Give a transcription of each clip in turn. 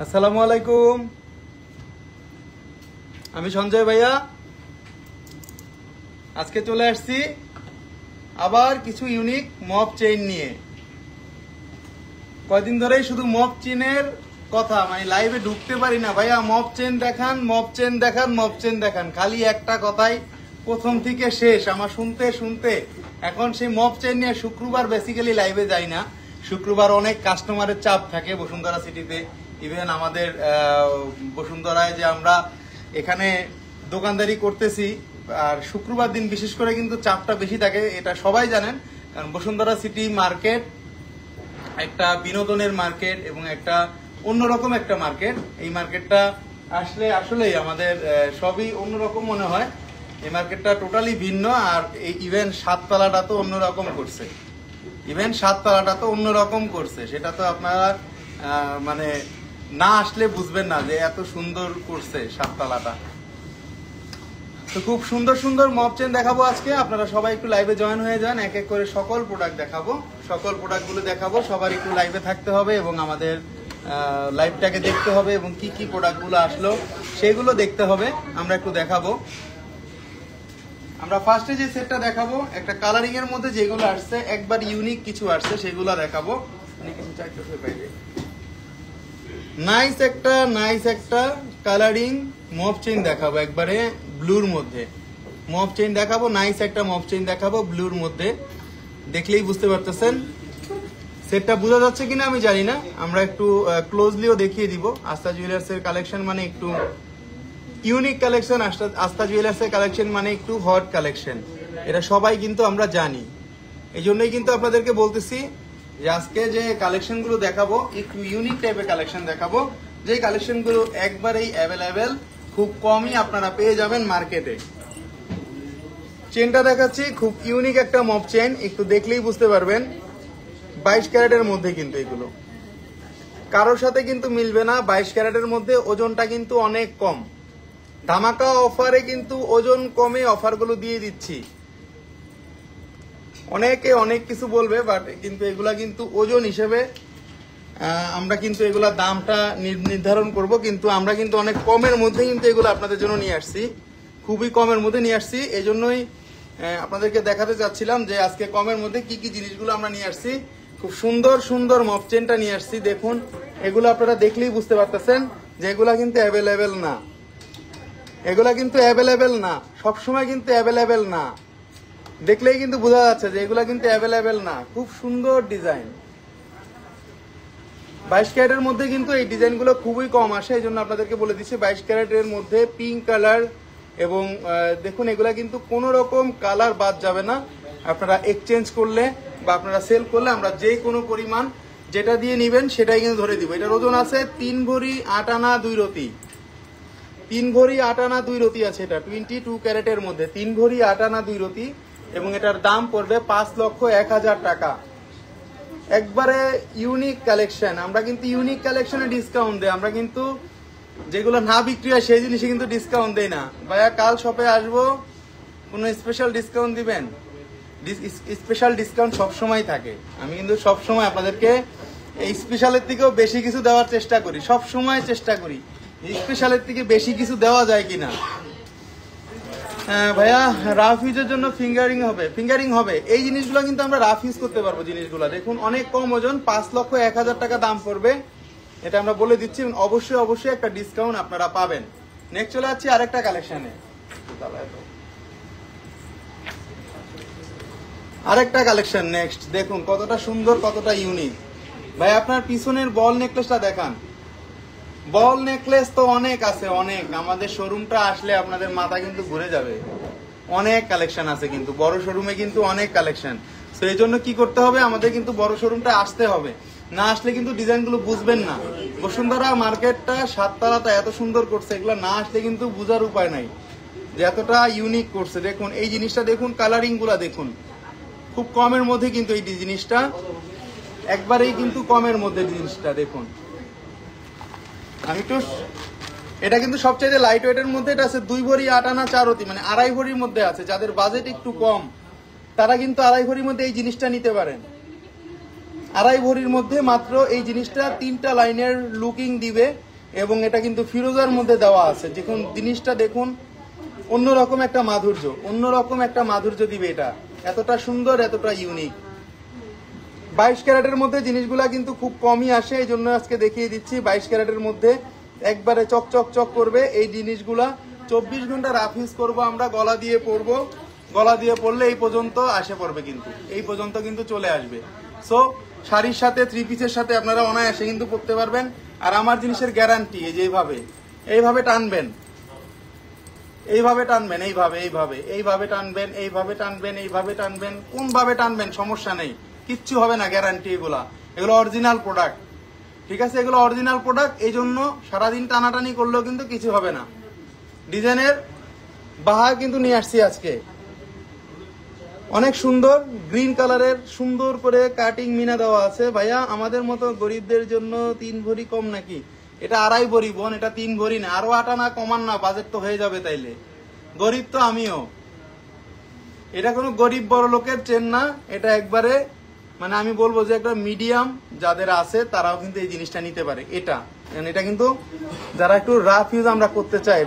আসসালামু আলাইকুম, আমি সঞ্জয় ভাইয়া। আজকে চলে আসছি আবার কিছু ইউনিক মপ চেইন নিয়ে। কয়দিন ধরেই শুধু মপ চেইনের কথা, মানে লাইভে ঢুকতে পারি না ভাইয়া। মপ চেইন দেখান, মপ চেইন দেখান, মপ চেইন দেখান, খালি একটা কথাই প্রথম থেকে শেষ আমার শুনতে শুনতে। এখন সেই মপ চেইন নিয়ে শুক্রবার বেসিক্যালি লাইভে যাই না। শুক্রবার অনেক কাস্টমারের চাপ থাকে বসুন্ধরা সিটিতে। ইভেন আমাদের বসুন্ধরায় যে আমরা এখানে দোকানদারি করতেছি, আর শুক্রবার দিন বিশেষ করে কিন্তু চাপটা বেশি থাকে, এটা সবাই জানেন। কারণ বসুন্ধরা সিটি মার্কেট একটা বিনোদনের মার্কেট এবং একটা অন্যরকম একটা মার্কেট। এই মার্কেটটা আসলে আসলেই আমাদের সবই অন্যরকম মনে হয়। এই মার্কেটটা টোটালি ভিন্ন। আর এই ইভেন্ট সাততলাটা তো অন্যরকম করছে, সেটা তো আপনারা মানে না আসলে বুঝবেন না যে এত সুন্দর করছে সাততলাটা। তো খুব সুন্দর সুন্দর মপ চেইন দেখাবো আজকে। আপনারা সবাই একটু লাইভে জয়েন হয়ে যান, এক এক করে সকল প্রোডাক্ট দেখাবো, সকল প্রোডাক্টগুলো দেখাবো। সবার একটু লাইভে থাকতে হবে এবং আমাদের লাইভটাকে দেখতে হবে এবং কি কি প্রোডাক্টগুলো আসলো সেগুলো দেখতে হবে। আমরা একটু দেখাবো। আমরা ফার্স্টে যে সেটটা দেখাবো, একটা কালারিং এর মধ্যে যেগুলো আসছে একবার ইউনিক কিছু আসছে সেগুলো দেখাবো। নাইস একটা কালারিং মপ চেইন দেখাবো, একবারে ব্লুর মধ্যে মপ চেইন দেখাবো। নাইস একটা মপ চেইন দেখাবো ব্লুর মধ্যে, দেখলেই বুঝতে পারতেছেন। সেটটা বোঝা যাচ্ছে কিনা আমি জানি না, আমরা একটু ক্লোজলিও দেখিয়ে দিব। আস্থা জুয়েলার্স এর কালেকশন মানে একটু ইউনিক কালেকশন, আস্থা জুয়েলার্স এর কালেকশন মানে একটু হট কালেকশন, এটা সবাই কিন্তু আমরা জানি। এই জন্যই কিন্তু আপনাদেরকে বলতেছি যে আজকে যে কালেকশনগুলো দেখাবো একটু ইউনিক টাইপের কালেকশন দেখাবো, যে কালেকশনগুলো একবারেই অ্যাভেলেবেল, খুব কমই আপনারা পেয়ে যাবেন মার্কেটে। চেনটা দেখাচ্ছি, খুব ইউনিক একটা মপ চেন, একটু দেখলেই বুঝতে পারবেন। 22 ক্যারেটের মধ্যে কিন্তু এগুলো কারোর সাথে কিন্তু মিলবে না। 22 ক্যারেটের মধ্যে ওজনটা কিন্তু অনেক কম। ধামাকা অফারে কিন্তু ওজন কমে অফারগুলো দিয়ে দিচ্ছি। অনেকে অনেক কিছু বলবে, বাট কিন্তু এগুলা কিন্তু ওজন হিসেবে আমরা কিন্তু এগুলা দামটা নির্ধারণ করব, কিন্তু আমরা কিন্তু অনেক কমের মধ্যে কিন্তু এগুলো আপনাদের জন্য নিয়ে আসছি, খুবই কমের মধ্যে নিয়ে আসছি। এই জন্যই আপনাদেরকে দেখাতে চাচ্ছিলাম যে আজকে কমের মধ্যে কি কি জিনিসগুলো আমরা নিয়ে আসছি। খুব সুন্দর সুন্দর মপ চেনটা নিয়ে আসছি, দেখুন। এগুলো আপনারা দেখলেই বুঝতে পারতেছেন যে এগুলা কিন্তু অ্যাভেলেবেল না, এগুলা কিন্তু অ্যাভেলেবেল না, সবসময় কিন্তু অ্যাভেলেবেল না। দেখলেই কিন্তু বোঝা যাচ্ছে যে এগুলা কিন্তু অ্যাভেলেবেল না। খুব সুন্দর ডিজাইন, 22 ক্যারেটের মধ্যে কিন্তু এই ডিজাইনগুলো খুবই কম আসে। এই জন্য আপনাদেরকে বলে দিচ্ছি 22 ক্যারেটের মধ্যে পিঙ্ক কালার এবং দেখুন এগুলা কিন্তু কোনো রকম কালার বাদ যাবে না। আপনারা এক্সচেঞ্জ করলে বা আপনারা সেল করলে আমরা যে কোনো পরিমাণ যেটা দিয়ে নেবেন সেটাই কিন্তু ধরে দিব। এটার ওজন আছে 3 ভরি 8 আনা 2 রতি, 3 ভরি 8 আনা 2 রতি আছে। এটা 22 ক্যারেটের মধ্যে 3 ভরি 8 আনা 2 রতি এবং এটার দাম পড়বে 5,01,000 টাকা। একবারে ইউনিক কালেকশন। আমরা কিন্তু ইউনিক কালেকশনে ডিসকাউন্ট দেই, আমরা কিন্তু যেগুলো না বিক্রি হয় সেই জিনিসে কিন্তু ডিসকাউন্ট দেই না। ভাইয়া কাল শপে আসবো, কোনো স্পেশাল ডিসকাউন্ট দিবেন? স্পেশাল ডিসকাউন্ট সবসময় থাকে। আমি কিন্তু সবসময় আপনাদেরকে এই স্পেশালের থেকেও বেশি কিছু দেওয়ার চেষ্টা করি, সবসময় চেষ্টা করি স্পেশালের থেকে বেশি কিছু দেওয়া যায় কিনা। ভাইয়া রাফ ইউজের জন্য ফিঙ্গারিং হবে এই জিনিসগুলো কিন্তু আমরা রাফ ইউজ করতে পারবো। জিনিসগুলো দেখুন অনেক কম ওজন, 5,01,000 টাকা দাম পড়বে, এটা আমরা বলে দিচ্ছি। অবশ্যই অবশ্যই একটা ডিসকাউন্ট আপনারা পাবেন। নেক্সট চলে যাচ্ছি আরেকটা কালেকশনে, আরেকটা কালেকশন। নেক্সট দেখুন কতটা সুন্দর, কতটা ইউনিক। ভাই আপনার পিছনের বল নেকলেসটা দেখান। বল নেকলেস তো অনেক আছে, অনেক। আমাদের শোরুমটা আসলে আপনাদের মাথা কিন্তু ঘুরে যাবে, অনেক কালেকশন আছে কিন্তু বড় শোরুমে, কিন্তু অনেক কালেকশন। তো এই জন্য কি করতে হবে, আমাদের কিন্তু বড় শোরুমটা আসতে হবে, না আসলে কিন্তু ডিজাইনগুলো বুঝবেন না। বসুন্ধরা মার্কেটটা সাততলাটা এত সুন্দর করছে, এগুলো না আসলে কিন্তু বুঝার উপায় নাই যে এতটা ইউনিক করছে। দেখুন এই জিনিসটা দেখুন, কালারিং গুলা দেখুন, খুব কমের মধ্যে কিন্তু এই জিনিসটা একবারেই কিন্তু কমের মধ্যে জিনিসটা দেখুন। আমি তো এটা কিন্তু সবচাইতে লাইট ওয়েটের মধ্যে এটা আছে 2 ভরি 8 আনা 4 রতি, মানে 2.5 ভরির মধ্যে আছে। যাদের বাজেট একটু কম তারা কিন্তু 2.5 ভরির মধ্যে এই জিনিসটা নিতে পারেন। 2.5 ভরির মধ্যে মাত্র এই জিনিসটা 3টা লাইনের লুকিং দিবে এবং এটা কিন্তু ফিরোজার মধ্যে দেওয়া আছে। দেখুন জিনিসটা দেখুন, অন্যরকম একটা মাধুর্য, অন্যরকম একটা মাধুর্য দিবে এটা, এতটা সুন্দর, এতটা ইউনিক। 22 ক্যারেটের মধ্যে জিনিসগুলা কিন্তু খুব কমই আসে, এই জন্য আজকে দেখিয়ে দিচ্ছি। 22 ক্যারেটের মধ্যে একবারে চক চক করবে এই জিনিসগুলা। 24 ঘন্টা রাফ ইউজ করবো আমরা, গলা দিয়ে পরবো, গলা দিয়ে পরলে এই পর্যন্ত আসে পড়বে, কিন্তু এই পর্যন্ত কিন্তু চলে আসবে। সো শাড়ির সাথে 3 পিসের সাথে আপনারা অনায়াসে কিন্তু পরতে পারবেন। আর আমার জিনিসের গ্যারান্টি, এই যে এইভাবে টানবেন, এইভাবে টানবেন, এইভাবে টানবেন, এইভাবে টানবেন, এইভাবে টানবেন, কোনভাবে টানবেন সমস্যা নেই, কিচ্ছু হবে না, গ্যারান্টি। এগুলো অরিজিনাল প্রোডাক্ট, ঠিক আছে? এগুলো অরিজিনাল প্রোডাক্ট, এই জন্য সারাদিন টানাটানি করলেও কিন্তু কিছু হবে না। ডিজাইনের বাহার কিন্তু নিয়ে আসছি আজকে, অনেক সুন্দর গ্রিন কালারের, সুন্দর করে কাটিং মিনা দেওয়া আছে। ভাইয়া আমাদের মতো গরিবদের জন্য 3 ভরি কম নাকি? এটা 2.5 ভরি বোন, এটা 3 ভরি না। আরো 8 আনা কমান না, বাজেট তো হয়ে যাবে তাইলে। গরিব তো আমিও, এটা কোনো গরিব বড় লোকের চেন না, এটা একবারে মানে আমি বলবো যে একটা মিডিয়াম যাদের আছে তারাও কিন্তু এই জিনিসটা নিতে পারে। এটা কিন্তু যারা একটু রাফ ইউজ আমরা করতে চাই,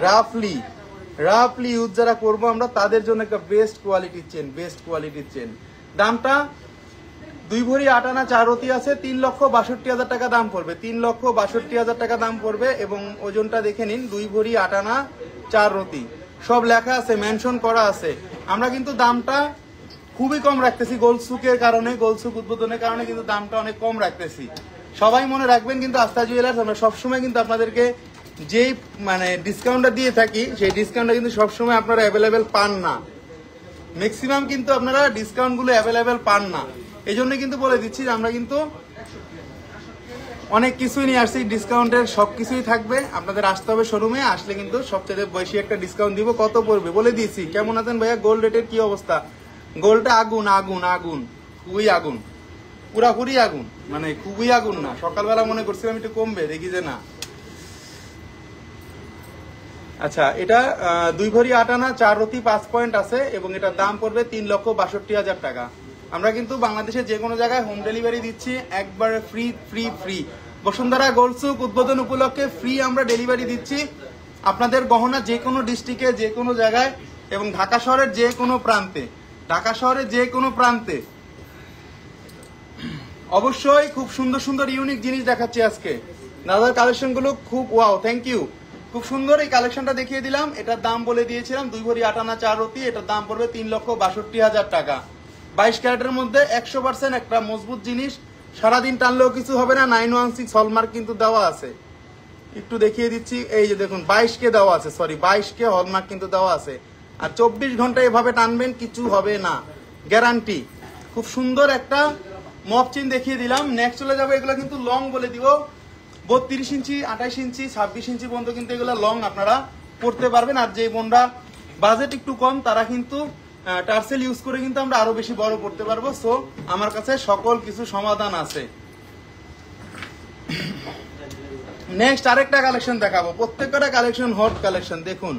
রাফলি ইউজ যারা করবো আমরা, তাদের জন্য একটা বেস্ট কোয়ালিটির চেন। দামটা 2 ভরি 8 আনা 4 রতি আছে, 3,62,000 টাকা দাম পড়বে, 3,62,000 টাকা দাম পড়বে। এবং ওজনটা দেখে নিন, 2 ভরি 8 আনা 4 রতি, সব লেখা আছে, মেনশন করা আছে। আমরা কিন্তু দামটা খুবই কম রাখতেছি, গোলসুকের কারণে, গোলসুক উদ্বোধনের কারণে কিন্তু দামটা অনেক কম রাখতেছি। সবাই মনে রাখবেন কিন্তু আস্থা জুয়েলার্স আমরা সবসময় কিন্তু আপনাদেরকে যেই মানে ডিসকাউন্টটা দিয়ে থাকি, সেই ডিসকাউন্টটা কিন্তু সবসময় আপনারা অ্যাভেলেবেল পান না। ম্যাক্সিমাম কিন্তু আপনারা ডিসকাউন্ট গুলো অ্যাভেলেবেল পান না, এই জন্য কিন্তু বলে দিচ্ছি যে আমরা কিন্তু অনেক কিছুই নিয়ে আসছি, ডিসকাউন্টের সবকিছুই থাকবে। আপনাদের আসতে হবে শোরুমে, আসলে কিন্তু সবচেয়ে বেশি একটা ডিসকাউন্ট দিব। কত পড়বে বলে দিয়েছি। কেমন আছেন ভাইয়া? গোল্ড রেটের কি অবস্থা? গোল্ডটা আগুন, খুবই আগুন, পুরাপুরি আগুন, মানে খুবই আগুন না। সকালবেলা মনে করছিলাম একটু কমবে, দেখি যে না। আচ্ছা, এটা 2 ভরি 8 আনা 4 রতি 5 পয়েন্ট আছে এবং এটার দাম পড়বে 3,62,000 টাকা। আমরা কিন্তু বাংলাদেশের যে কোনো জায়গায় হোম ডেলিভারি দিচ্ছি, একবারে ফ্রি। বসুন্ধরা গোল্ডসুক উদ্বোধন উপলক্ষে ফ্রি আমরা ডেলিভারি দিচ্ছি। আপনাদের গহনা যে কোনো ডিস্ট্রিক্টে, যে কোনো জায়গায়, এবং ঢাকা শহরের যে কোনো প্রান্তে, অবশ্যই খুব সুন্দর ইউনিক জিনিস দেখাচ্ছি আজকে। দাদার কালেকশনগুলো খুব ওয়াও, থ্যাংক ইউ। খুব সুন্দর এই কালেকশনটা দেখিয়ে দিলাম। এটার দাম বলে দিয়েছিলাম 2 ভরি 8 আনা 4 রতি, এটার দাম পড়বে 3,62,000 টাকা। 22 ক্যারেটের মধ্যে 100% একটা মজবুত জিনিস, সারাদিন টানলেও কিছু হবে না। 916 হলমার্ক কিন্তু দেওয়া আছে, একটু দেখিয়ে দিচ্ছি। এই যে দেখুন 22K দেওয়া আছে, 22K হলমার্ক কিন্তু দেওয়া আছে। আর 24 ঘন্টা এভাবে টানবেন, কিছু হবে না, গ্যারান্টি। খুব সুন্দর একটা মফ চেন দেখিয়ে দিলাম। নেক্সট চলে যাবো, এগুলো কিন্তু লং বলে দিব, 32 ইঞ্চি, 28 ইঞ্চি, 26 ইঞ্চি পর্যন্ত কিন্তু এগুলো লং আপনারা পড়তে পারবেন। আর যে বোনরা বাজেট একটু কম, তারা কিন্তু টার্সেল ইউজ করে কিন্তু আমরা আরো বেশি বড় করতে পারবো। সো আমার কাছে সকল কিছু সমাধান আছে। নেক্সট আরেকটা কালেকশন দেখাবো। প্রত্যেকটা কালেকশন হট কালেকশন, দেখুন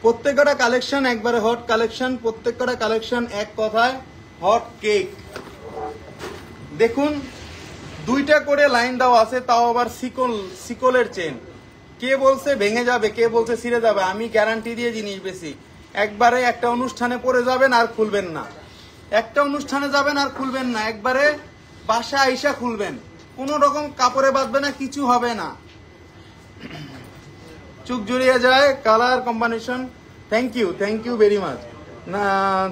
প্রত্যেকটা কালেকশন একবারে হট কালেকশন, প্রত্যেকটা কালেকশন এক কথায় হট কেক। দেখুন 2টা করে লাইন দেওয়া আছে, তাও আবার সিকলের চেন। কে বলছে ভেঙে যাবে, কে বলছে ছিঁড়ে যাবে? আমি গ্যারান্টি দিয়ে জিনিস বেশি। একবারে একটা অনুষ্ঠানে পরে যাবেন আর খুলবেন না, একবারে বাসা আইসা খুলবেন, কোনো রকম কাপড়ে বাঁধবে না, কিছু হবে না, চোখ জুড়িয়ে যায়। Colour combination, thank you very much. না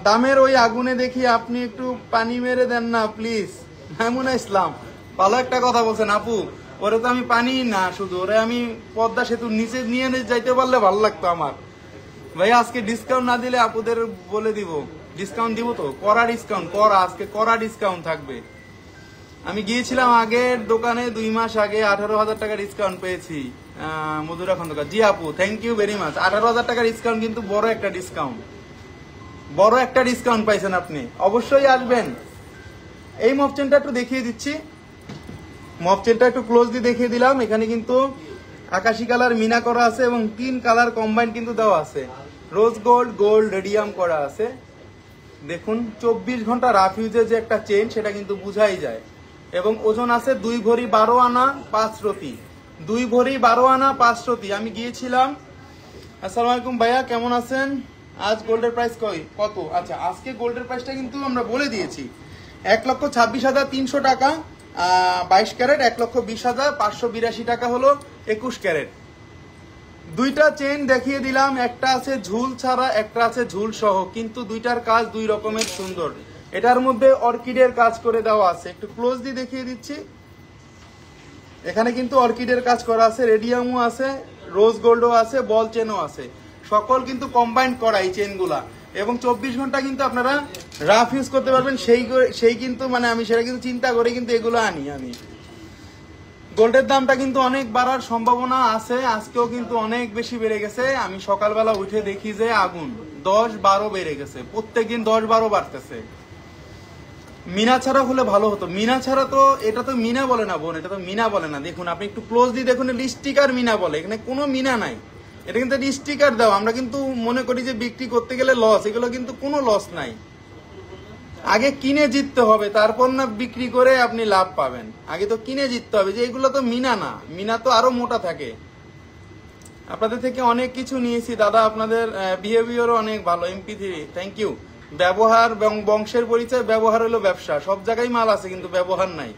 দামের ওই আগুনে দেখি আপনি একটু পানি মেরে দেন না প্লিজ। মামুনা ইসলাম ভালো একটা কথা বলছেন আপু, ওরে তো আমি পানি না, শুধু ওরে আমি পদ্মা সেতুর নিচে নিয়ে যাইতে পারলে ভালো লাগতো আমার। ভাই আজকে ডিসকাউন্ট না দিলে আপুদের বলে দিব, ডিসকাউন্ট দিব তো, আজকে কড়া ডিসকাউন্ট থাকবে। আমি গিয়েছিলাম আগের দোকানে 2 মাস আগে, 18,000 টাকা ডিসকাউন্ট পেয়েছি। মধুরা খন্দকার, জি আপু থ্যাংক ইউ ভেরি মাচ। 18,000 টাকা ডিসকাউন্ট কিন্তু বড় একটা ডিসকাউন্ট পাইছেন আপনি, অবশ্যই আসবেন। এই মফ চেনটা একটু দেখিয়ে দিচ্ছি, মফ চেনটা একটু ক্লোজলি দেখিয়ে দিলাম। এখানে কিন্তু আকাশি কালার মিনা করা আছে এবং 3 কালার কম্বাইন কিন্তু দেওয়া আছে, রোজ গোল্ড রেডিয়াম করা আছে। দেখুন 24 ঘন্টা রাফ ইউজের যে একটা চেন, সেটা কিন্তু বুঝাই যায়। এবং ওজন আছে 2 ভরি 12 আনা 5 রতি, 2 ভরি 12 আনা 5 রতি। আমি গিয়েছিলাম। আসসালামু আলাইকুম ভাইয়া, কেমন আছেন? আজ গোল্ডের প্রাইস কত? আচ্ছা, আজকে গোল্ডের প্রাইসটা কিন্তু আমরা বলে দিয়েছি, 1,26,300 টাকা 22 ক্যারেট, 1,20,582 টাকা হলো 21 ক্যারেট। দুইটা চেন দেখিয়ে দিলাম, একটা আছে ঝুল ছাড়া, একটা আছে ঝুল সহ, কিন্তু দুইটার কাজ দুই রকমের সুন্দর। এটার মধ্যে অর্কিডের কাজ করে দেওয়া আছে, একটু ক্লোজ দিয়ে দেখিয়ে দিচ্ছি। এখানে কিন্তু অর্কিডের কাজ করা আছে, রেডিয়ামও আছে, রোজ গোল্ডও আছে, বল চেনও আছে, সকল কিন্তু কম্বাইন্ড করা এই চেনগুলা। এবং 24 ঘন্টা কিন্তু আপনারা রাফ ইউজ করতে পারবেন। সেই কিন্তু মানে আমি সেটা কিন্তু চিন্তা করে কিন্তু এগুলো আনি। আমি গোল্ডের দামটা কিন্তু অনেক বাড়ার সম্ভাবনা আছে, আজকেও কিন্তু অনেক বেশি বেড়ে গেছে। আমি সকালবেলা উঠে দেখি যে আগুন 10-12 বেড়ে গেছে, প্রত্যেকদিন 10-12 বাড়তেছে। মিনা ছাড়া হলে ভালো হতো। মিনা ছাড়া তো, এটা তো মিনা বলে না বোন, এটা তো মিনা বলে না। দেখুন আপনি একটু ক্লোজ দিয়ে দেখুন, স্টিকার মিনা বলে, এখানে কোনো মিনা নাই। এটা কিন্তু স্টিকার দাও। আমরা কিন্তু মনে করি যে বিক্রি করতে গেলে লস, এগুলো কিন্তু কোনো লস নাই। আগে কিনে জিততে হবে, তারপর না বিক্রি করে আপনি লাভ পাবেন। আগে তো কিনে জিততে হবে, যে এগুলো তো মিনা না, মিনা তো আরো মোটা থাকে। আপনাদের থেকে অনেক কিছু নিয়েছি দাদা, আপনাদের বিহেভিয়ারও অনেক ভালো। MP3 thank you. ব্যবহার বংশের পরিচয়, ব্যবহার হলো ব্যবসা। সব জায়গায় মাল আছে কিন্তু ব্যবহার নাই।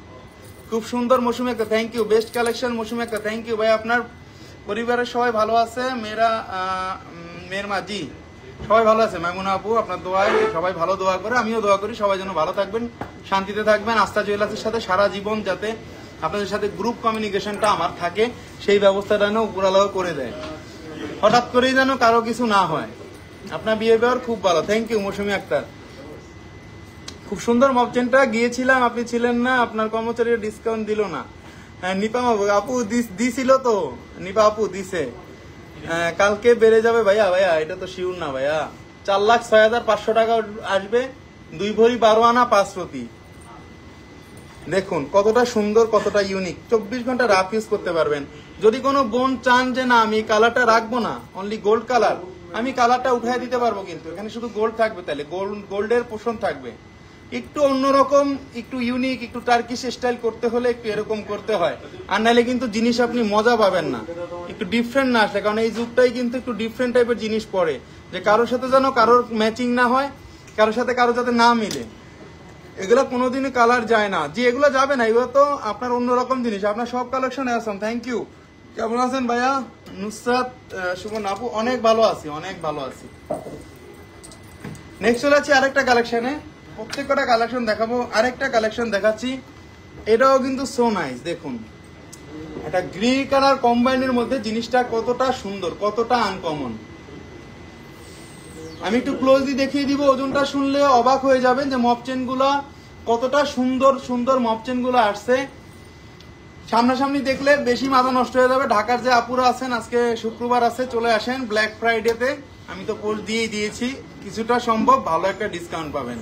খুব সুন্দর মৌসুমি একটা, থ্যাংক ইউ। বেস্ট কালেকশন মৌসুমি একটা, থ্যাংক ইউ ভাই। আপনার পরিবারের সবাই ভালো আছে? মেয়ের মা জি সবাই ভালো আছে। মাইমুনা আপু আপনার দোয়ায় সবাই ভালো দোয়া করে, আমিও দোয়া করি সবাই যেন ভালো থাকবেন, শান্তিতে থাকবেন। আস্থা জুয়েলার্সের সাথে সারা জীবন যাতে আপনাদের সাথে গ্রুপ কমিউনিকেশনটা আমার থাকে, সেই ব্যবস্থাটা যেন উপরালাও করে দেয়। হঠাৎ করেই যেন কারো কিছু না হয়। আপনার বিহেভিয়ার খুব ভালো, থ্যাংক ইউ মৌসুমি আক্তার। খুব সুন্দর মপচেনটা গিয়েছিলাম, আপনি ছিলেন না, আপনার কর্মচারীরা ডিসকাউন্ট দিল না। হ্যাঁ নিপা আপু দিছিল তো, নিপা আপু দিছে। কালকে বেড়ে যাবে ভাইয়া। ভাইয়া এটা তো শিওর না ভাইয়া। 4,06,500 টাকা আসবে, 2 ভরি 12 আনা 5 রতি। দেখুন কতটা সুন্দর, কতটা ইউনিক। 24 ঘন্টা রাফ ইউজ করতে পারবেন। যদি কোনো বোন চান যে না আমি কালারটা রাখবো না, অনলি গোল্ড কালার, আমি কালারটা উঠাই দিতে পারবো, কিন্তু এখানে শুধু গোল্ড থাকবে। তাহলে গোল্ডের পোষণ থাকবে। একটু অন্যরকম, একটু ইউনিক, একটু টার্কিশ স্টাইল করতে হলে একটু এরকম করতে হয়, আর নাহলে কিন্তু জিনিস আপনি মজা পাবেন না। একটু ডিফারেন্ট না আসলে, কারণ এই যুগটাই কিন্তু একটু ডিফারেন্ট টাইপের জিনিস পড়ে, যে কারোর সাথে যেন কারোর ম্যাচিং না হয়, কারোর সাথে কারো যাতে না মিলে। এগুলো কোনোদিনই কালার যায় না, যে এগুলো যাবে না, এগুলো তো আপনার অন্যরকম জিনিস। আপনার সব কালেকশনে আছেন, থ্যাংক ইউ। কেমন আছেন ভাইয়া? নুসরাত সুমন আপু, অনেক ভালো আছি, অনেক ভালো আছি। নেক্সট চলে যাচ্ছি আরেকটা কালেকশনে, প্রত্যেকটা কালেকশন দেখাবো। আরেকটা কালেকশন দেখাচ্ছি, এটাও কিন্তু সো নাইস। দেখুন এটা গ্রে কালার কম্বাইনের মধ্যে জিনিসটা কতটা সুন্দর, কতটা আনকমন। আমি একটু ক্লোজলি দেখিয়ে দিব, ওজনটা শুনলে অবাক হয়ে যাবেন যে মপচেন গুলা কতটা সুন্দর সুন্দর মপচেন গুলো আসছে। সামনাসামনি দেখলে বেশি মাথা নষ্ট হয়ে যাবে। ঢাকার যে আপুরা আছেন, আজকে শুক্রবার আছে, চলে আসেন ব্ল্যাক ফ্রাইডেতে। আমি তো পোস্ট দিয়েই দিয়েছি, কিছুটা সম্ভব ভালো একটা ডিসকাউন্ট পাবেন।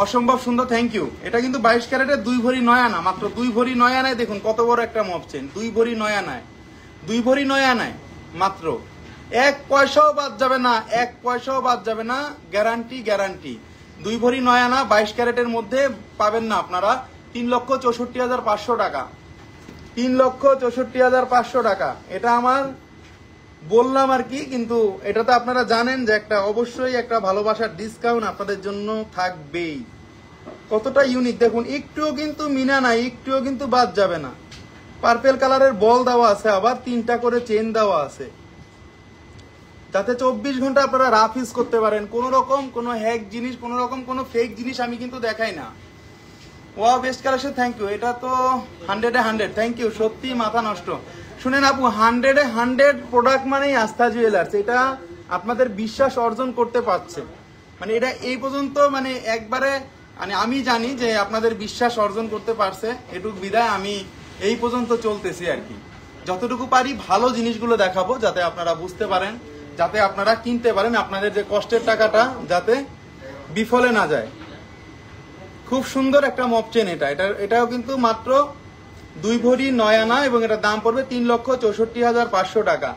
অসম্ভব সুন্দর, থ্যাংক ইউ। এটা কিন্তু 22 ক্যারেটের 2 ভরি 9 আনা, মাত্র 2 ভরি 9 আনায়। দেখুন কত বড় একটা মপচেন, 2 ভরি 9 আনায়, 2 ভরি 9 আনায় মাত্র। 1 পয়সাও বাদ যাবে না, 1 পয়সাও বাদ যাবে না, গ্যারান্টি গ্যারান্টি। 2 ভরি 9 আনা 22 ক্যারেটের মধ্যে পাবেন না আপনারা 3,64,500 টাকা, 3,64,500 টাকা। এটা আমার বললাম আর কি, কিন্তু এটা তো আপনারা জানেন যে একটা অবশ্যই একটা ভালোবাসার ডিসকাউন্ট আপনাদের জন্য থাকবেই। কতটা ইউনিক দেখুন, একটুও কিন্তু মিনা নাই, একটুও কিন্তু বাদ যাবে না। পার্পেল কালারের বল দেওয়া আছে, আবার 3টা করে চেন দেওয়া আছে, যাতে 24 ঘন্টা আপনারা রাফ ইউজ করতে পারেন। কোন রকম কোনো হ্যাক জিনিস, কোন রকম কোনো ফেক জিনিস আমি কিন্তু দেখাই না। Wow best collection, thank you. এটা তো 100-এ 100, থ্যাংক ইউ। সত্যি মাথা নষ্ট। শুনেন আপু, 100-এ 100 প্রোডাক্ট মানেই আস্থা জুয়েলার্স। এটা আপনাদের বিশ্বাস অর্জন করতে পারছে, মানে এটা এই পর্যন্ত মানে একবারে মানে আমি জানি যে আপনাদের বিশ্বাস অর্জন করতে পারছে, এটুক বিদায় আমি এই পর্যন্ত চলতেছি আর কি। যতটুকু পারি ভালো জিনিসগুলো দেখাবো, যাতে আপনারা বুঝতে পারেন, যাতে আপনারা কিনতে পারেন, আপনাদের যে কষ্টের টাকাটা যাতে বিফলে না যায়। খুব সুন্দর একটা মপচেন এটাও কিন্তু মাত্র 2 ভরি 9 আনা, এবং এটার দাম পড়বে 3,64,500 টাকা,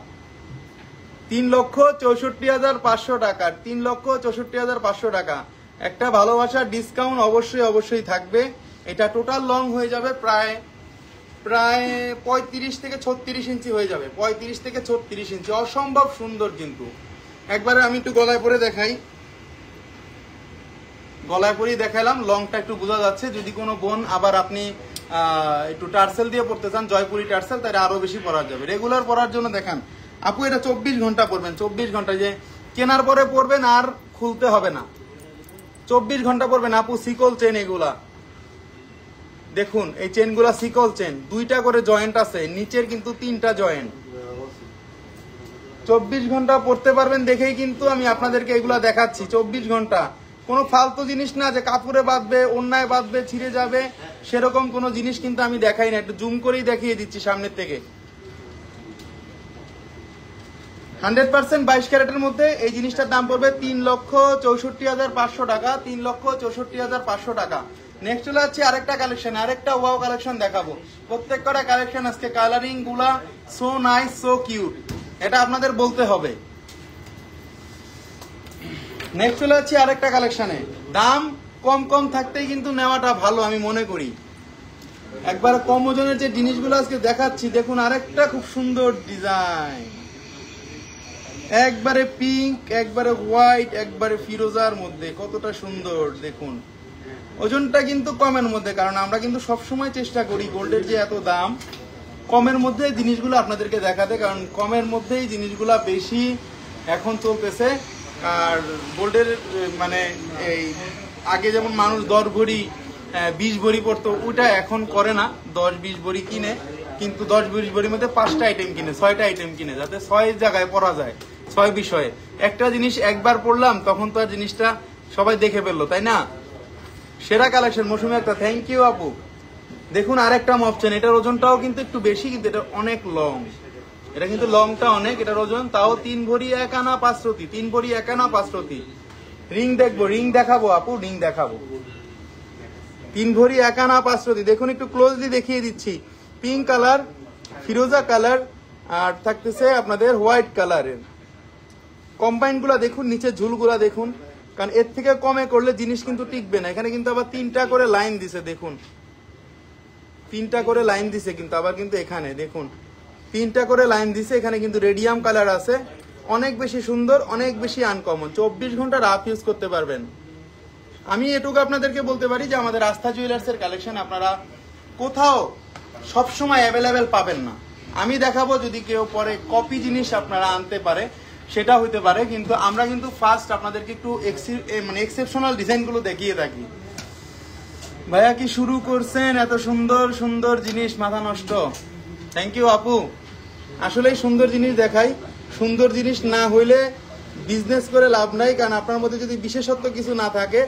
3,64,500 টাকা, 3,64,500 টাকা। একটা ভালোবাসার ডিসকাউন্ট অবশ্যই অবশ্যই থাকবে। এটা টোটাল লং হয়ে যাবে প্রায় প্রায় 35 থেকে 36 ইঞ্চি হয়ে যাবে, 35 থেকে 36 ইঞ্চি, অসম্ভব সুন্দর। কিন্তু একবারে আমি একটু গলায় পরে দেখাই, গলায় পরেই দেখালাম, লংটা একটু বোঝা যাচ্ছে। যদি কোনো বোন আবার আপনি একটু টার্সেল দিয়ে পড়তে চান, জয়পুরি টার্সেল, তাহলে আরো বেশি পরা যাবে। রেগুলার পরার জন্য দেখান আপু, এটা 24 ঘন্টা পরবেন, 24 ঘন্টা, যে কেনার পরে পরবেন আর খুলতে হবে না, 24 ঘন্টা পরবেন আপু। সিকল চেন এগুলা দেখুন, এই চেনগুলা সিকল চেন, 2টা করে জয়েন্ট আছে, নিচের কিন্তু 3টা জয়েন্ট। 24 ঘন্টা পরতে পারবেন দেখেই কিন্তু আমি আপনাদেরকে এগুলা দেখাচ্ছি। 24 ঘন্টা, কোনো ফালতু জিনিস না যে কাপড়ে বাঁধবে, অন্যায় বাঁধবে, ছিঁড়ে যাবে, সেরকম কোনো জিনিস কিন্তু আমি দেখাই না। একটু জুম করেই দেখিয়ে দিচ্ছি সামনের থেকে। 100% 22 ক্যারেটের মধ্যে এই জিনিসটার দাম পড়বে 3,64,500 টাকা, 3,64,500 টাকা। নেক্সট চলে যাচ্ছে আরেকটা কালেকশন, আরেকটা ওয়াও কালেকশন দেখাবো। প্রত্যেক কটা কালেকশন আজকে কালারিং গুলা সো নাইস, সো কিউট, এটা আপনাদের বলতে হবে। নেক্সট চলে যাচ্ছে আরেকটা কালেকশনে, দাম কম কম থাকতেই কিন্তু নেওয়াটা ভালো আমি মনে করি। একবার কম ওজনের যে জিনিসগুলো আজকে দেখাচ্ছি, দেখুন আরেকটা খুব সুন্দর ডিজাইন, একবারে পিঙ্ক, একবারে হোয়াইট, একবারে ফিরোজার মধ্যে, কতটা সুন্দর দেখুন। ওজনটা কিন্তু কমের মধ্যে, কারণ আমরা কিন্তু সবসময় চেষ্টা করি গোল্ডের যে এত দাম, কমের মধ্যে জিনিসগুলো আপনাদেরকে দেখাতে, কারণ কমের মধ্যেই জিনিসগুলো বেশি এখন চলতেছে। আর গোল্ডের মানে এই আগে যেমন মানুষ 10 ভরি 20 ভরি পড়তো, ওটা এখন করে না, 10-20 ভরি কিনে, কিন্তু 10-20 ভরির মধ্যে 5টা আইটেম কিনে, 6টা আইটেম কিনে, যাতে 6 জায়গায় পড়া যায়, 6 বিষয়ে। একটা জিনিস একবার পড়লাম তখন তো আর জিনিসটা সবাই দেখে ফেললো, তাই না? সেরা কালেকশন মৌসুমী একটা, থ্যাংক ইউ আপু। দেখুন আরেকটা মপচেন, এটার ওজনটাও কিন্তু একটু বেশি, কিন্তু এটা অনেক লং, এটা কিন্তু লংটা অনেক, এটার ওজন তাও 3 ভরি 1 আনা 5 রতি, 3 ভরি 1 আনা 5 রতি। রিং দেখবো, রিং দেখাবো আপু, রিং দেখাবো। 3 ভরি 1 আনা 5 রতি, দেখুন একটু ক্লোজলি দেখিয়ে দিচ্ছি। পিঙ্ক কালার, ফিরোজা কালার, আর থাকতেছে আপনাদের হোয়াইট কালারের কম্বাইন গুলা দেখুন, নিচে ঝুলগুলা দেখুন, কারণ এর থেকে কমে করলে জিনিস কিন্তু টিকবে না। এখানে কিন্তু আবার 3টা করে লাইন দিছে, দেখুন 3টা করে লাইন দিছে, কিন্তু আবার কিন্তু এখানে দেখুন 3টা করে লাইন দিছে, এখানে কিন্তু রেডিয়াম কালার আছে, অনেক বেশি সুন্দর, অনেক বেশি আনকমন, 24 ঘন্টা রাফ ইউজ করতে পারবেন। আমি এটুকু আপনাদেরকে বলতে পারি যে আমাদের আস্থা জুয়েলার্সের কালেকশন আপনারা কোথাও সবসময় অ্যাভেলেবেল পাবেন না। আমি দেখাবো, যদি কেউ পরে কপি জিনিস আপনারা আনতে পারে সেটা হইতে পারে, কিন্তু আমরা কিন্তু ফার্স্ট আপনাদেরকে একটু মানে এক্সেপশনাল ডিজাইনগুলো দেখিয়ে থাকি। ভাইয়া কি শুরু করছেন, এত সুন্দর সুন্দর জিনিস, মাথা নষ্ট। থ্যাংক ইউ আপু, আসলেই সুন্দর জিনিস দেখাই, সুন্দর জিনিস না হইলে বিজনেস করে লাভ নাই, কারণ আপনার মধ্যে যদি বিশেষত্ব কিছু না থাকে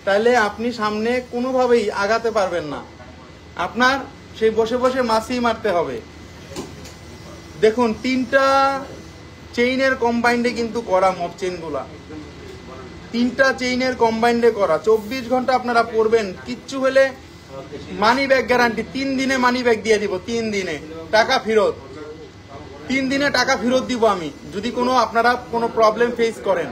তাহলে আপনি সামনে কোনোভাবেই আগাতে পারবেন না, আপনার সেই বসে বসে মাছি মারতে হবে। দেখুন 3টা চেইনের কম্বাইন্ডে কিন্তু করা মপ চেইনগুলা, 3টা চেইনের কম্বাইন্ডে করা, 24 ঘন্টা আপনারা পরবেন, কিচ্ছু হলে মানি ব্যাগ গ্যারান্টি, 3 দিনে মানি ব্যাগ দিয়ে দিব, 3 দিনে টাকা ফেরত, 3 দিনে টাকা ফেরত দিব আমি, যদি কোনো আপনারা কোনো প্রবলেম ফেস করেন।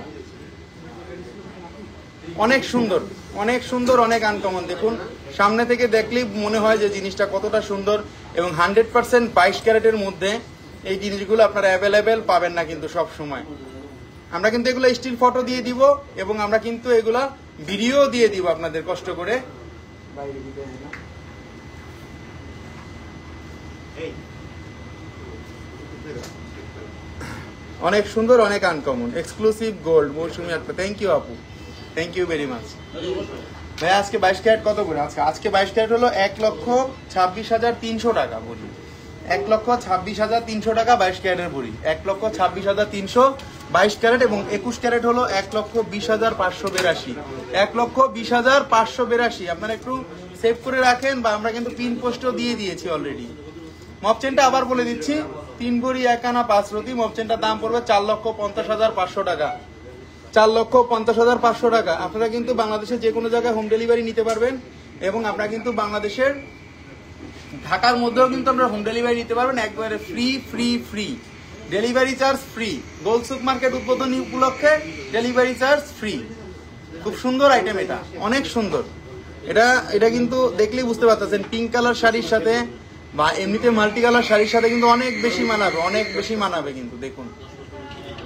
অনেক সুন্দর, অনেক সুন্দর, অনেক আনকমন। দেখুন সামনে থেকে দেখলেই মনে হয় যে জিনিসটা কতটা সুন্দর, এবং 100% 22 ক্যারেটের মধ্যে এই জিনিসগুলো আপনারা অ্যাভেলেবেল পাবেন না কিন্তু সব সময়। আমরা কিন্তু এগুলো স্টিল ফটো দিয়ে দিব, এবং আমরা কিন্তু এগুলা ভিডিও দিয়ে দিব আপনাদের কষ্ট করে। অনেক সুন্দর, অনেক আনকমন, এক্সক্লুসিভ গোল্ড মৌসুমী একটা, থ্যাংক ইউ আপু, থ্যাংক ইউ ভেরি মাচ। ভাই আজকে 22 ক্যারেট কত করে? আজকে 22 ক্যারেট হলো 1,26,300 টাকা ভরি, 1,26,300 টাকা 22 ক্যারেটের ভরি, 1,26,300 22 ক্যারেট, এবং 21 ক্যারেট হলো 1,20,582, 1,20,582। আপনারা একটু সেভ করে রাখেন, বা আমরা কিন্তু পিন পোস্টও দিয়ে দিয়েছি অলরেডি। মপচেনটা আবার বলে দিচ্ছি, 3 ভরি 1 আনা 5 রতি, মপচেনটার দাম পড়বে 4,50,500 টাকা, 4,50,500 টাকা। আপনারা কিন্তু বাংলাদেশের যে কোনো জায়গায় হোম ডেলিভারি নিতে পারবেন, এবং আপনারা কিন্তু বাংলাদেশের ঢাকার মধ্যেও কিন্তু আমরা হোম ডেলিভারি নিতে পারবেন, একবারে free free free, delivery charge free. Gold souk market উদ্বোধনী উপলক্ষে ডেলিভারি চার্জ ফ্রি। খুব সুন্দর আইটেম, এটা অনেক সুন্দর, এটা কিন্তু দেখলেই বুঝতে পারতেছেন, পিঙ্ক কালার শাড়ির সাথে বা এমনিতে মাল্টি কালার শাড়ির সাথে কিন্তু অনেক বেশি মানাবে, অনেক বেশি মানাবে কিন্তু দেখুন।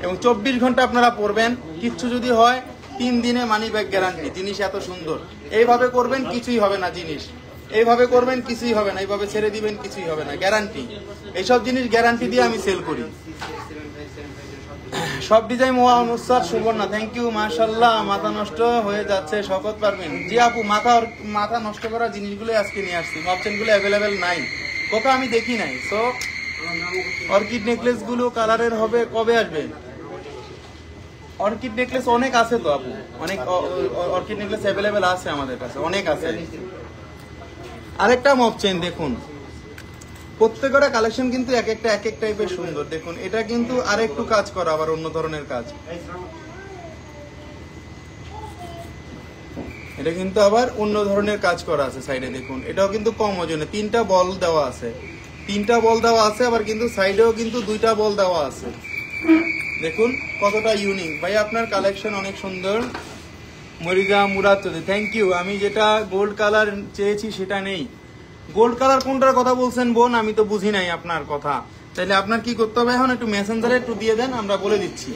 এবং 24 ঘন্টা আপনারা পরবেন, কিচ্ছু যদি হয় 3 দিনে মানি ব্যাগ গ্যারান্টি। জিনিস এত সুন্দর, এইভাবে করবেন কিছুই হবে না, জিনিস এইভাবে করবেন কিছুই হবে না, এইভাবে ছেড়ে দিবেন কিছুই হবে না, গ্যারান্টি। এইসব জিনিস গ্যারান্টি দিয়ে আমি সেল করি। সব ডিজাইন মোয়া অনুসার সুবর্ণা, থ্যাংক ইউ। মাশাআল্লাহ, মাথা নষ্ট হয়ে যাচ্ছে, শকত পারবেন। জি আপু, মাথা নষ্ট করা জিনিসগুলো আজকে নিয়ে আসছি, অপশনগুলো অ্যাভেলেবেল নাই, কোথাও আমি দেখি নাই। সো অর্কিড নেকলেস গুলো কালারের হবে, কবে আসবে? অর্কিড নেকলেস অনেক আছে তো আপু, অনেক অর্কিড নেকলেস অ্যাভেলেবেল আছে আমাদের কাছে, অনেক আছে। আরেকটা মপ চেন দেখুন, প্রত্যেকটা কালেকশন কিন্তু এক একটা টাইপের সুন্দর। দেখুন এটা কিন্তু আরেকটু কাজ করা, আবার অন্য ধরনের কাজ। এটা কিন্তু আবার অন্য ধরনের কাজ করা আছে সাইডে, দেখুন এটাও কিন্তু কম ওজনে, 3টা বল দেওয়া আছে, 3টা বল দেওয়া আছে, আবার কিন্তু সাইডেও কিন্তু 2টা বল দেওয়া আছে। দেখুন কতটা ইউনিক। ভাই আপনার কালেকশন অনেক সুন্দর। মরিজা মুরাদ চৌধুরী, থ্যাংক ইউ। আমি যেটা গোল্ড কালার চেয়েছি সেটা নেই। গোল্ড কালার কোনটার কথা বলছেন বোন, আমি তো বুঝি নাই আপনার কথা। তাহলে আপনার কি করতে হবে এখন, একটু মেসেঞ্জারে একটু দিয়ে দেন, আমরা বলে দিচ্ছি।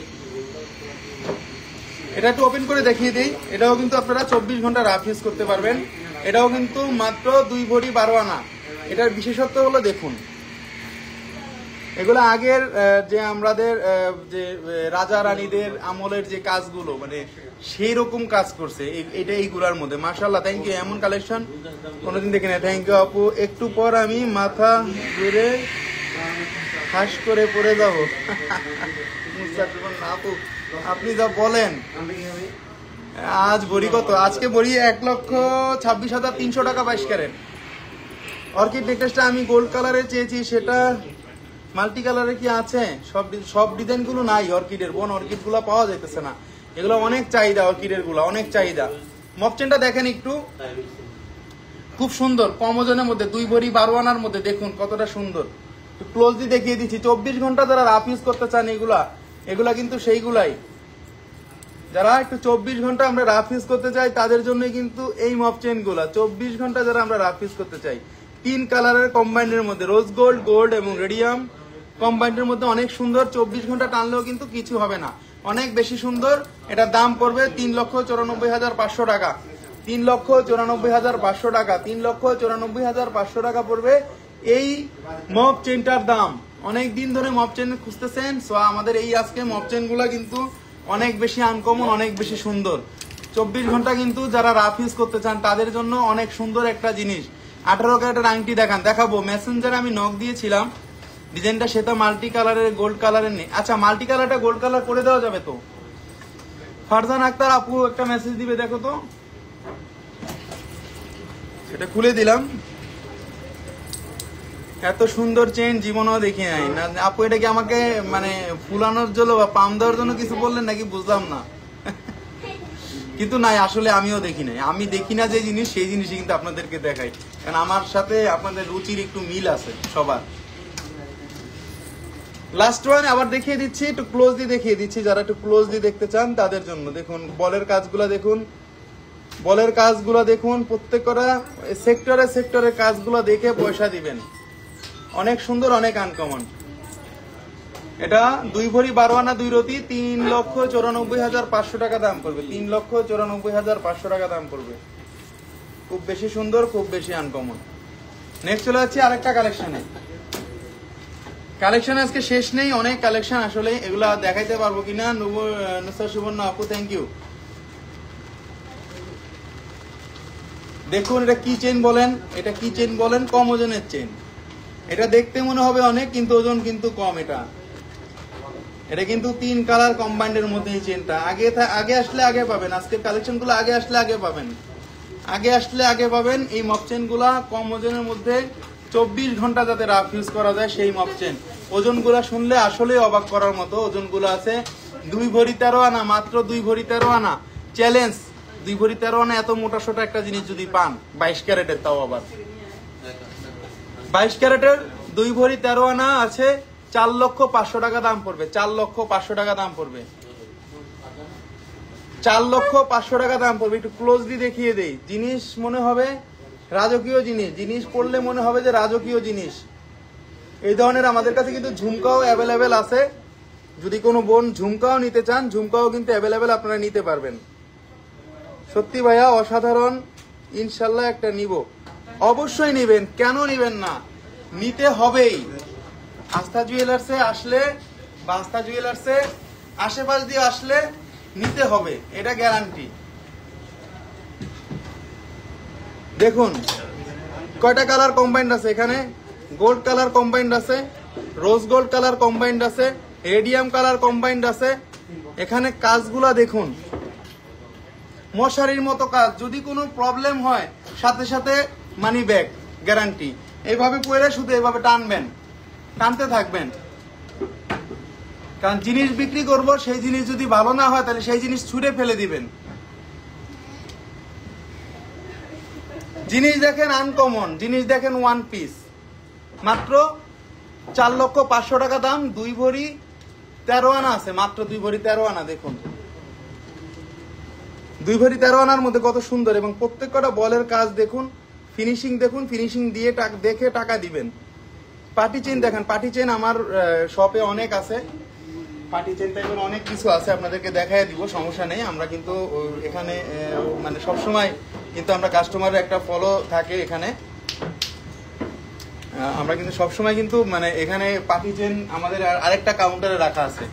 এটা একটু ওপেন করে দেখিয়ে দিই। এটাও কিন্তু আপনারা 24 ঘন্টা রাফ ইউজ করতে পারবেন। এটাও কিন্তু মাত্র 2 ভরি 12 আনা। এটার বিশেষত্ব হলো দেখুন, এগুলো আগের যে আমাদের যে রাজা রানীদের আমলের যে কাজগুলো, মানে সেই রকম কাজ করছে এটা এইগুলার মধ্যে। মাশাআল্লাহ, থ্যাংক ইউ। এমন কালেকশন কোনোদিন দেখি না, থ্যাংক ইউ আপু। একটু পর আমি মাথা ঘুরে হাস করে পড়ে যাবো। আপু আপনি যা বলেন। আজ ভরি কত? আজকে ভরি 1,26,300 টাকা 22 ক্যারেট। অর্কিড নেকলেসটা আমি গোল্ড কালারে চেয়েছি, সেটা মাল্টি কালারে কি আছে? সব ডিজাইন গুলো নাই অর্কিডের বোন, অর্কিড গুলো পাওয়া যাইতেছে না। এগুলো অনেক চাহিদা, অর্কিডের গুলো অনেক চাহিদা। মপচেনটা দেখেন একটু, খুব সুন্দর, কম ওজনের মধ্যে, 2 ভরি 12 আনার মধ্যে। দেখুন কতটা সুন্দর, ক্লোজলি দেখিয়ে দিচ্ছি। 24 ঘন্টা যারা রাফ ইউজ করতে চান এগুলা কিন্তু সেইগুলাই। যারা একটু 24 ঘন্টা আমরা রাফ ইউজ করতে চাই তাদের জন্য কিন্তু এই মপচেন গুলা। 24 ঘন্টা যারা আমরা রাফ ইউজ করতে চাই, 3 কালারের কম্বাইন্ডের মধ্যে, রোজ গোল্ড, গোল্ড এবং রেডিয়াম কম্বাইন্ডের মধ্যে, অনেক সুন্দর। 24 ঘন্টা টানলেও কিন্তু কিছু হবে না, অনেক বেশি সুন্দর। এটার দাম পড়বে 3,94,500 টাকা। 3,94,500 টাকা, 3,94,500 টাকা পড়বে এই মপ চেনটার দাম। অনেক দিন ধরে মপ চেন খুঁজতেছেন, সো আমাদের এই আজকে মপ চেন গুলা কিন্তু অনেক বেশি আনকমন, অনেক বেশি সুন্দর। 24 ঘন্টা কিন্তু যারা রাফ ইউজ করতে চান তাদের জন্য অনেক সুন্দর একটা জিনিস। 18 ক্যারেটের আংটি দেখাবো। মেসেঞ্জারে আমি নক দিয়েছিলাম, ডিজাইনটা সেটা মাল্টি কালারের, গোল্ড কালারের নেই। আচ্ছা, মাল্টি কালারটা গোল্ড কালার করে দেওয়া যাবে তো? ফারজান আক্তার আপু একটা মেসেজ দিবে, দেখো তো। সেটা খুলে দিলাম। এত সুন্দর চেন জীবনেও দেখি নাই না আপু। এটা কি আমাকে মানে ফুলানোর জন্য বা পাম দেওয়ার জন্য কিছু বললেন নাকি, বুঝলাম না। কিন্তু নাই, আসলে আমিও দেখি নাই। আমি দেখি না যে জিনিস, সেই জিনিসই কিন্তু আপনাদেরকে দেখাই, কারণ আমার সাথে আপনাদের রুচির একটু মিল আছে সবার। লাস্ট ওয়ান আবার দেখিয়ে দিচ্ছি, একটু ক্লোজলি দেখিয়ে দিচ্ছি, যারা একটু ক্লোজলি দেখতে চান তাদের জন্য। দেখুন বলের কাজগুলো দেখুন, বলের কাজগুলো দেখুন, প্রত্যেকটা সেক্টরে কাজগুলো দেখে পয়সা দিবেন। অনেক সুন্দর, অনেক আনকমন। এটা 2 ভরি 12 আনা 2 রতি, 3,94,500 টাকা দাম পড়বে। 3,94,500 টাকা দাম পড়বে। খুব বেশি সুন্দর, খুব বেশি আনকমন। নেক্সট চলে যাচ্ছি আরেকটা কালেকশনে। কালেকশন আজকে শেষ নেই, অনেক কালেকশন। আসলে এগুলা দেখাইতে পারবো কিনা। নুসরাত সুবর্ণা আপু, থ্যাংক ইউ। দেখুন এটা কি চেন বলেন, এটা কি চেন বলেন? কম ওজনের চেন। এটা দেখতে মনে হবে অনেক, কিন্তু ওজন কিন্তু কম। এটা কিন্তু 3 কালার কম্বাইন্ডের মধ্যে এই চেনটা। আগে আসলে আগে পাবেন, আজকের কালেকশন গুলো আগে আসলে আগে পাবেন, আগে আসলে আগে পাবেন। এই মপ চেন গুলা কম ওজনের মধ্যে 24 ঘন্টা যাতে রাফ ইউজ করা যায় সেই মপ চেন। ওজন গুলা শুনলে আসলে অবাক করার মতো। ওজন গুলো আছে 2 ভরি 13 আনা, মাত্র 2 ভরি 13 আনা। চ্যালেঞ্জ, 2 ভরি 13 আনা এত মোটা সোটা একটা জিনিস যদি পান, 22 ক্যারেটের, তাও আবার 22 ক্যারেটের 2 ভরি 13 আনা আছে, 4,500,000 টাকা দাম পড়বে। 4,500,000 টাকা দাম পড়বে। 4,500,000 টাকা দাম পড়বে। একটু ক্লোজলি দেখিয়ে দেই, জিনিস মনে হবে রাজকীয় জিনিস, জিনিস পড়লে মনে হবে যে রাজকীয় জিনিস। এই ধরনের আমাদের কাছে কিন্তু ঝুমকাও অ্যাভেলেবেল আছে। যদি কোনো বোন ঝুমকাও নিতে চান, ঝুমকাও কিন্তু অ্যাভেলেবেল, আপনারা নিতে পারবেন। সত্যি ভাইয়া অসাধারণ, ইনশাল্লাহ একটা নিব। অবশ্যই নিবেন, কেন নিবেন না, নিতে হবেই। আস্থা জুয়েলার্সে আসলে বা আস্থা জুয়েলার্সে আশেপাশ দিয়ে আসলে নিতে হবে, এটা গ্যারান্টি। দেখুন কয়টা কালার কম্বাইন্ড আছে এখানে। গোল্ড কালার কম্বাইন্ড আছে, রোজ গোল্ড কালার কম্বাইন্ড আছে, রেডিয়াম কালার কম্বাইন্ড আছে। এখানে কাজগুলা দেখুন, মশারির মতো কাজ। যদি কোনো প্রবলেম হয় সাথে সাথে মানি ব্যাক গ্যারান্টি। এইভাবে পরে শুধু এভাবে টানবেন, টানতে থাকবেন। কারণ জিনিস বিক্রি করব, সেই জিনিস যদি ভালো না হয় তাহলে সেই জিনিস ছুঁড়ে ফেলে দিবেন। জিনিস দেখেন আনকমন, জিনিস দেখেন ওয়ান পিস, মাত্র 4,500,000 টাকা দাম। 2 ভরি 13 আনা আছে, মাত্র 2 ভরি 13 আনা। দেখুন 2 ভরি 13 আনার মধ্যে কত সুন্দর, এবং প্রত্যেক কটা বলের কাজ দেখুন, ফিনিশিং দেখুন। ফিনিশিং দিয়ে দেখে টাকা দিবেন। পার্টি চেইন দেখেন, পার্টি চেইন আমার শপে অনেক আছে। পার্টি চেইন টাইপের অনেক কিছু আছে, আপনাদেরকে দেখাই দিব, সমস্যা নেই। আমরা কিন্তু এখানে মানে সবসময় কিন্তু আমরা কাস্টমারের একটা ফলো থাকে এখানে। আমরা কিন্তু সবসময় কিন্তু মানে এখানে পার্টি চেইন আমাদের আরেকটা কাউন্টারে রাখা আছে।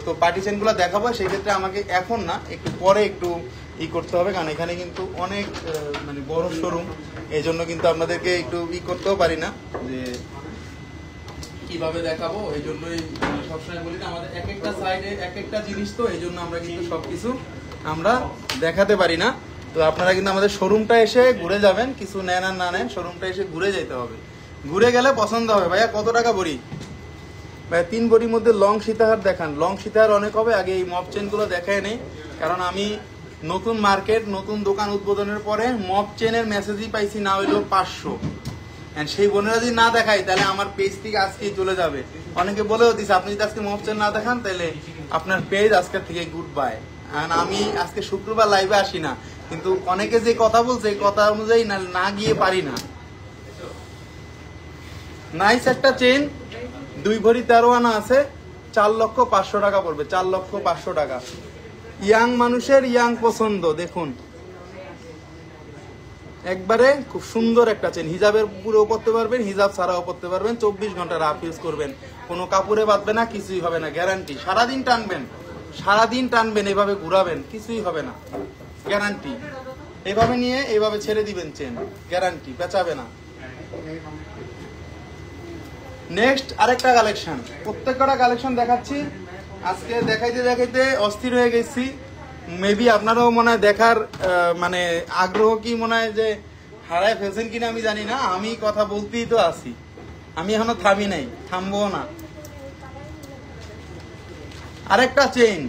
তো পার্টি চেইনগুলো দেখাবো, সেই ক্ষেত্রে আমাকে এখন না, একটু পরে একটু করতে হবে, কারণ এখানে কিন্তু অনেক মানে বড় শোরুম। এই জন্য কিন্তু আপনাদেরকে একটু করতেও পারি না যে কিভাবে দেখাবো। এই জন্যই সবসময় বলি না, আমাদের এক একটা সাইডে এক একটা জিনিস, তো এই জন্য আমরা কিন্তু সবকিছু আমরা দেখাতে পারি না। তো আপনারা কিন্তু আমাদের শোরুমটা এসে ঘুরে যাবেন, কিছু নেন আর না নেন, শোরুমটা এসে ঘুরে যেতে হবে। ঘুরে গেলে পছন্দ হবে। ভাইয়া কত টাকা ভরি? ভাইয়া 3 ভরির মধ্যে লং সীতাহার দেখান। লং সীতাহার অনেক হবে, আগে এই মপ চেনগুলো দেখায় নেই, কারণ আমি নতুন মার্কেট, নতুন দোকান উদ্বোধনের পরে মপ চেনের মেসেজই পাইছি না হইলেও 500। সেই বোনেরা যদি না দেখাই তাহলে আমার পেজ থেকে আজকেই চলে যাবে। অনেকে বলেও দিচ্ছে আপনি যদি আজকে মপ চেন না দেখান তাহলে আপনার পেজ আজকের থেকে গুড বাই। আমি আজকে শুক্রবার লাইভে আসি না, কিন্তু অনেকে যে কথা বলছে এই কথা অনুযায়ী না গিয়ে পারি না। নাইস একটা চেন, 2 ভরি 13 আনা আছে, 4,500,000 টাকা পড়বে। 4,500,000 টাকা। ইয়াং মানুষের ইয়াং পছন্দ। দেখুন একবারে খুব সুন্দর একটা চেন। হিজাবের পুরো পরতে পারবেন, হিজাব ছাড়াও পরতে পারবেন। 24 ঘন্টা রাফ ইউজ করবেন, কোনো কাপড়ে বাঁধবে না, কিছুই হবে না, গ্যারান্টি। সারাদিন টানবেন, সারাদিন টানবেন, এভাবে ঘুরাবেন, কিছুই হবে না, গ্যারান্টি। এভাবে নিয়ে এইভাবে ছেড়ে দিবেন, চেন গ্যারান্টি, পেঁচাবে না। নেক্সট আরেকটা কালেকশন, প্রত্যেকটা কালেকশন দেখাচ্ছি আজকে। দেখাইতে দেখাইতে অস্থির হয়ে গেছি। মেবি আপনারাও মনে হয় দেখার মানে আগ্রহ কি মনে হয় যে হারায় ফেলছেন কিনা আমি জানি না। আমি কথা বলতেই তো আছি, আমি এখনো থামি নাই, থামবো না। আরেকটা চেইন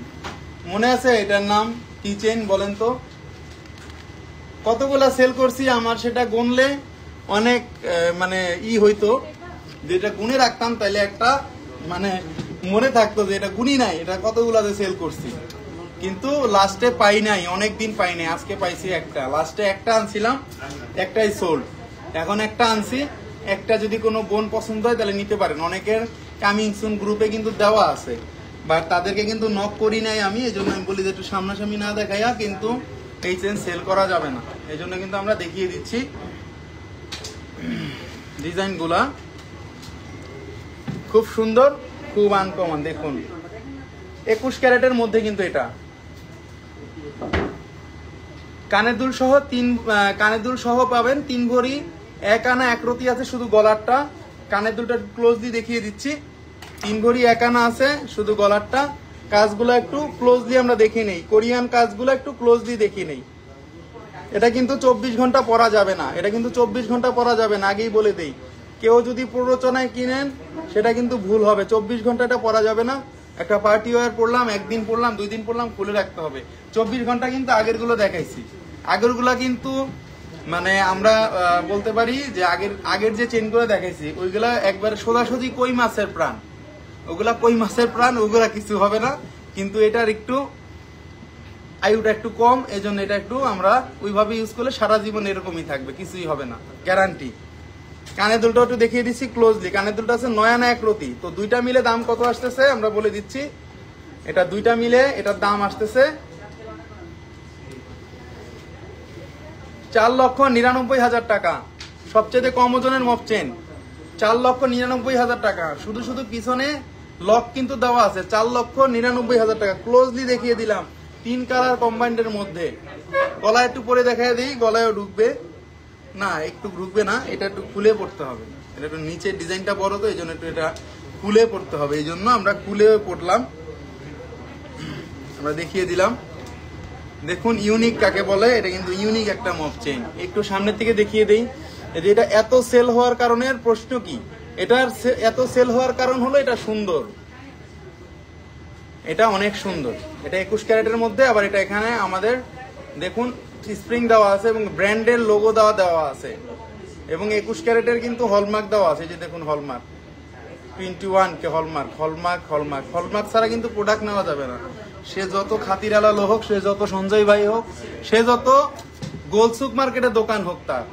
মনে আছে, এটার নাম কি চেইন বলেন তো? কতগুলা সেল করছি, আমার সেটা গুনলে অনেক মানে হইতো, যেটা গুনে রাখতাম তাইলে একটা মানে মনে থাকতো যে এটা গুনি নাই, এটা কতগুলাতে সেল করছি। কিন্তু লাস্টে পাই নাই, অনেকদিন পাই নাই, আজকে পাইছি একটা। লাস্টে একটা আনছিলাম, একটাই সোল্ড। এখন একটা আনছি, একটা যদি কোনো বোন পছন্দ হয় তাহলে নিতে পারেন। অনেকের কামিং সুন গ্রুপে কিন্তু দেওয়া আছে, বাট তাদেরকে কিন্তু নক করি নাই আমি। এই জন্য আমি বলি যে একটু সামনাসামনি না দেখাইয়া কিন্তু এই চেন সেল করা যাবে না। এই জন্য কিন্তু আমরা দেখিয়ে দিচ্ছি ডিজাইনগুলা। খুব সুন্দর, খুব আনকমন। দেখুন 21 ক্যারেটের মধ্যে কিন্তু এটা কানের দুল সহ কানের দুল সহ পাবেন। 3 ভরি 1 আনা 1 রতি আছে, শুধু গলারটা। কানের দুলটা ক্লোজলি দেখিয়ে দিচ্ছি। 3 ভরি 1 আনা আছে, শুধু গলারটা। কাজগুলো একটু ক্লোজলি আমরা দেখে নেই, কোরিয়ান কাজগুলো একটু ক্লোজলি দেখে নেই। এটা কিন্তু 24 ঘন্টা পরা যাবে না, এটা কিন্তু 24 ঘন্টা পরা যাবে না, আগেই বলে দেই। কেউ যদি প্ররোচনায় কিনেন সেটা কিন্তু ভুল হবে। 24 ঘন্টা এটা পরা যাবে না। একটা পার্টি ওয়্যার পরলাম, 1 দিন পরলাম, 2 দিন পরলাম, খুলে রাখতে হবে। 24 ঘন্টা কিন্তু আগের গুলো দেখাইছি। আগের গুলা কিন্তু মানে আমরা বলতে পারি যে আগের যে চেনগুলো দেখাইছি ওইগুলা একবারে সোজাসুজি কই মাছের প্রাণ, ওগুলা কই মাছের প্রাণ, ওগুলা কিছু হবে না। কিন্তু এটার একটু আয়ুটা একটু কম, এই জন্য এটা একটু আমরা ওইভাবে ইউজ করলে সারা জীবন এরকমই থাকবে, কিছুই হবে না, গ্যারান্টি। কানের দুলটা একটু দেখিয়ে দিচ্ছি ক্লোজলি। কানের দুলটা আছে নয়া না এক রতি। তো দুইটা মিলে দাম কত আসতেছে আমরা বলে দিচ্ছি। এটা দুইটা মিলে এটার দাম আসতেছে 4,99,000 টাকা। সবচেয়ে কম ওজনের মপ চেন 4,99,000 টাকা। শুধু শুধু পিছনে লক কিন্তু দেওয়া আছে, 4,99,000 টাকা। ক্লোজলি দেখিয়ে দিলাম, 3 কালার কম্বাইন্ডের মধ্যে। গলায় একটু পরে দেখায় দিই, গলায়ও ঢুকবে না, একটু ঢুকবে না, এটা একটু খুলে পড়তে হবে। এটা একটু নিচের ডিজাইনটা বড়, তো এই জন্য একটু এটা খুলে পড়তে হবে, এই জন্য আমরা খুলে পড়লাম, আমরা দেখিয়ে দিলাম। দেখুন ইউনিক কাকে বলে, এটা কিন্তু ইউনিক একটা মপ চেইন। একটু সামনের থেকে দেখিয়ে দেই। এটা এত সেল হওয়ার কারণের প্রশ্ন কি? এটার এত সেল হওয়ার কারণ হলো এটা সুন্দর, এটা অনেক সুন্দর। এটা 21 ক্যারেটের মধ্যে, আবার এটা এখানে আমাদের দেখুন স্প্রিং দেওয়া আছে এবং ব্র্যান্ডের লোগো দেওয়া আছে, এবং 21 ক্যারেটের কিন্তু হলমার্ক দেওয়া আছে। যে দেখুন হলমার্ক 21 কে হলমার্ক, হলমার্ক হলমার্ক হলমার্ক ছাড়া কিন্তু প্রোডাক্ট নেওয়া যাবে না। সে যত খাতিরালা লোক হোক, সে যত সঞ্জয় ভাই হোক, সে যত গোলসুক মার্কেটের দোকান হোক, তার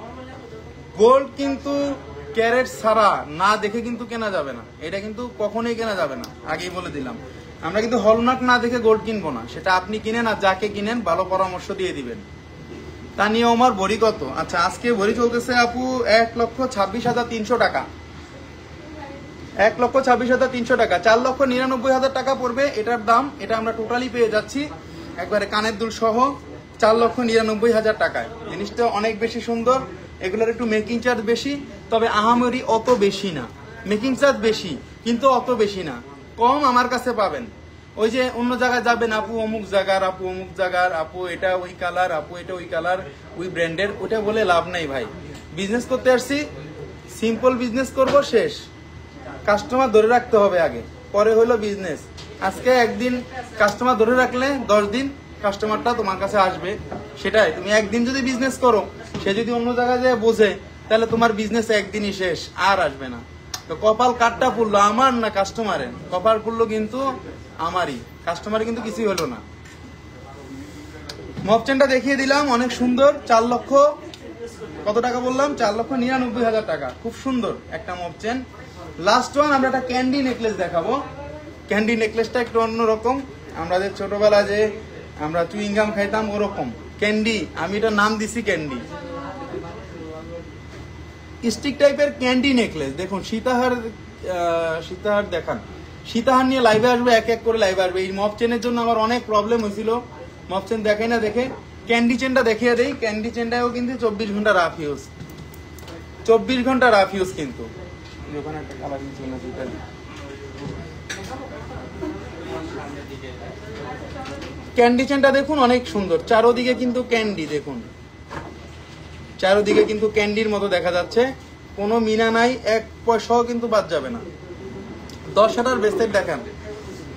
গোল্ড কিন্তু ক্যারেট ছাড়া না দেখে কিন্তু কেনা যাবে না। এটা কিন্তু কখনোই কেনা যাবে না, আগেই বলে দিলাম। আমরা কিন্তু হলমার্ক না দেখে গোল্ড কিনবো না, সেটা আপনি কিনেন আর যাকে কিনেন ভালো পরামর্শ দিয়ে দিবেন। তানিয়া ওমার ভরি কত? আচ্ছা, আজকে ভরি চলতেছে আপু 1,26,300 টাকা। 1,26,300 টাকা। 4,99,000 টাকা পড়বে এটার দাম। এটা আমরা টোটালি পেয়ে যাচ্ছি একবারে কানের দুল সহ 4,99,000 টাকায়। জিনিসটা অনেক বেশি সুন্দর। এগুলোর একটু মেকিং চার্জ বেশি, তবে আহামরি অত বেশি না। মেকিং চার্জ বেশি কিন্তু অত বেশি না, কম আমার কাছে পাবেন। ওই যে অন্য জায়গায় যাবেন, আপু অমুক জায়গার, আপু অমুক জায়গার, আপু এটা ওই কালার, আপু এটা ওই কালার, ওই ব্র্যান্ডের, ওটা বলে লাভ নাই ভাই। বিজনেস করতে আসছি, সিম্পল বিজনেস করব, শেষ। কাস্টমার ধরে রাখতে হবে আগে, পরে হলো বিজনেস। আজকে একদিন কাস্টমার ধরে রাখলে 10 দিন কাস্টমারটা তোমার কাছে আসবে। সেটাই, তুমি একদিন যদি বিজনেস করো, সে যদি অন্য জায়গায় যায় বোঝে, তাহলে তোমার বিজনেস একদিনই শেষ, আর আসবে না। তো কপাল কাটটা পড়লো আমার না কাস্টমারের? কপাল পড়লো কিন্তু আমারই, কাস্টমারের কিন্তু কিছুই হলো না। মপ চেনটা দেখিয়ে দিলাম, অনেক সুন্দর। 4 লক্ষ কত টাকা বললাম? 4,99,000 টাকা। খুব সুন্দর একটা মপ চেন। লাস্ট ওয়ান, আমরা একটা ক্যান্ডি নেকলেস দেখাবো। ক্যান্ডি নেকলেসটা একটু অন্যরকম। আমাদের ছোটবেলা যে আমরা চুইংগাম খাইতাম ওরকম ক্যান্ডি, আমি এটা নাম দিছি ক্যান্ডি। স্টিক টাইপের ক্যান্ডি নেকলেস। দেখুন সীতাহার দেখান। সীতাহার নিয়ে লাইভে আসবে, এক এক করে লাইভে আসবে। এই মপ চেনের জন্য আমার অনেক প্রবলেম হয়েছিল, মপ চেন দেখাই না দেখে। ক্যান্ডি চেনটা দেখিয়ে দেই। ক্যান্ডি চেনটাও কিন্তু 24 ঘন্টা রাফ ইউজ, 24 ঘন্টা রাফ ইউজ কিন্তু। ওখানে একটা কালার ছিল না, সেটা ক্যান্ডি চেনটা দেখুন অনেক সুন্দর। চারোদিকে কিন্তু ক্যান্ডি, দেখুন চারোদিকে কিন্তু ক্যান্ডির মতো দেখা যাচ্ছে, কোনো মিনা নাই, এক পয়সাও কিন্তু বাদ যাবে না। 10,000 ব্রেসলেট দেখান।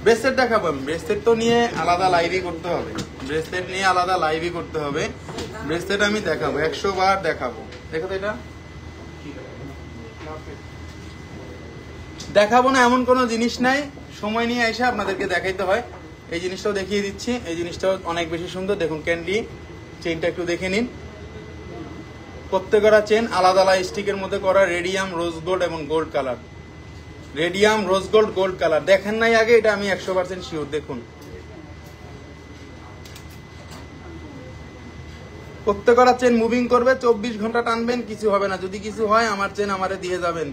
ব্রেসলেট দেখাবো আমি। ব্রেসলেট তো নিয়ে আলাদা লাইভই করতে হবে, ব্রেসলেট নিয়ে আলাদা লাইভই করতে হবে। ব্রেসলেট আমি দেখাবো, 100 বার দেখাবো। দেখো তো, এটা দেখাবো না এমন কোনো জিনিস নাই, সময় নিয়ে এসে আপনাদেরকে দেখাইতে হয়। এই জিনিসটাও দেখিয়ে দিচ্ছি, এই জিনিসটাও অনেক বেশি সুন্দর। দেখুন ক্যান্ডি চেইনটা একটু দেখে নিন। প্রত্যেকটা চেন আলাদা আলাদা স্টিকের মধ্যে করা, রেডিয়াম, রোজ গোল্ড এবং gold colour. Radium, rose gold, gold colour. দেখেন নাই আগে? এটা আমি 100% শিওর। দেখুন প্রত্যেকটা চেন মুভিং করবে, 24 ঘন্টা টানবেন, কিছু হবে না। যদি কিছু হয় আমার চেন আমারে দিয়ে যাবেন,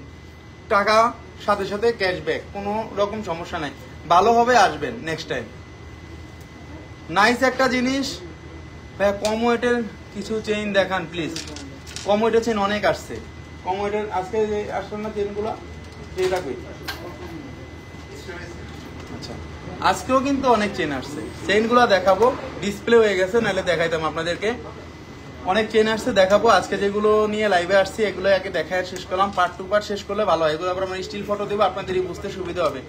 টাকা সাথে সাথে ক্যাশব্যাক, কোনো রকম সমস্যা নাই। ভালো হবে, আসবেন নেক্সট টাইম। নাইস একটা জিনিস। কম ওয়েটের কিছু চেইন দেখান প্লিজ। কম ওয়েটের চেইন অনেক আসছে, কম ওয়েটের আজকে আসছে না চেইনগুলো, যেটা কই। আচ্ছা, আজকেও কিন্তু অনেক চেইন আসছে, চেইনগুলো দেখাবো। ডিসপ্লে হয়ে গেছে, নাহলে দেখাইতাম আপনাদেরকে। অনেক চেইন আসছে, দেখাবো। আজকে যেগুলো নিয়ে লাইভে আসছি এগুলো আগে দেখায় শেষ করলাম। পার্ট টু পার্ট শেষ করলে ভালো হয়। এগুলো আবার আমরা স্টিল ফটো দেবো, আপনাদেরই বুঝতে সুবিধা হবে।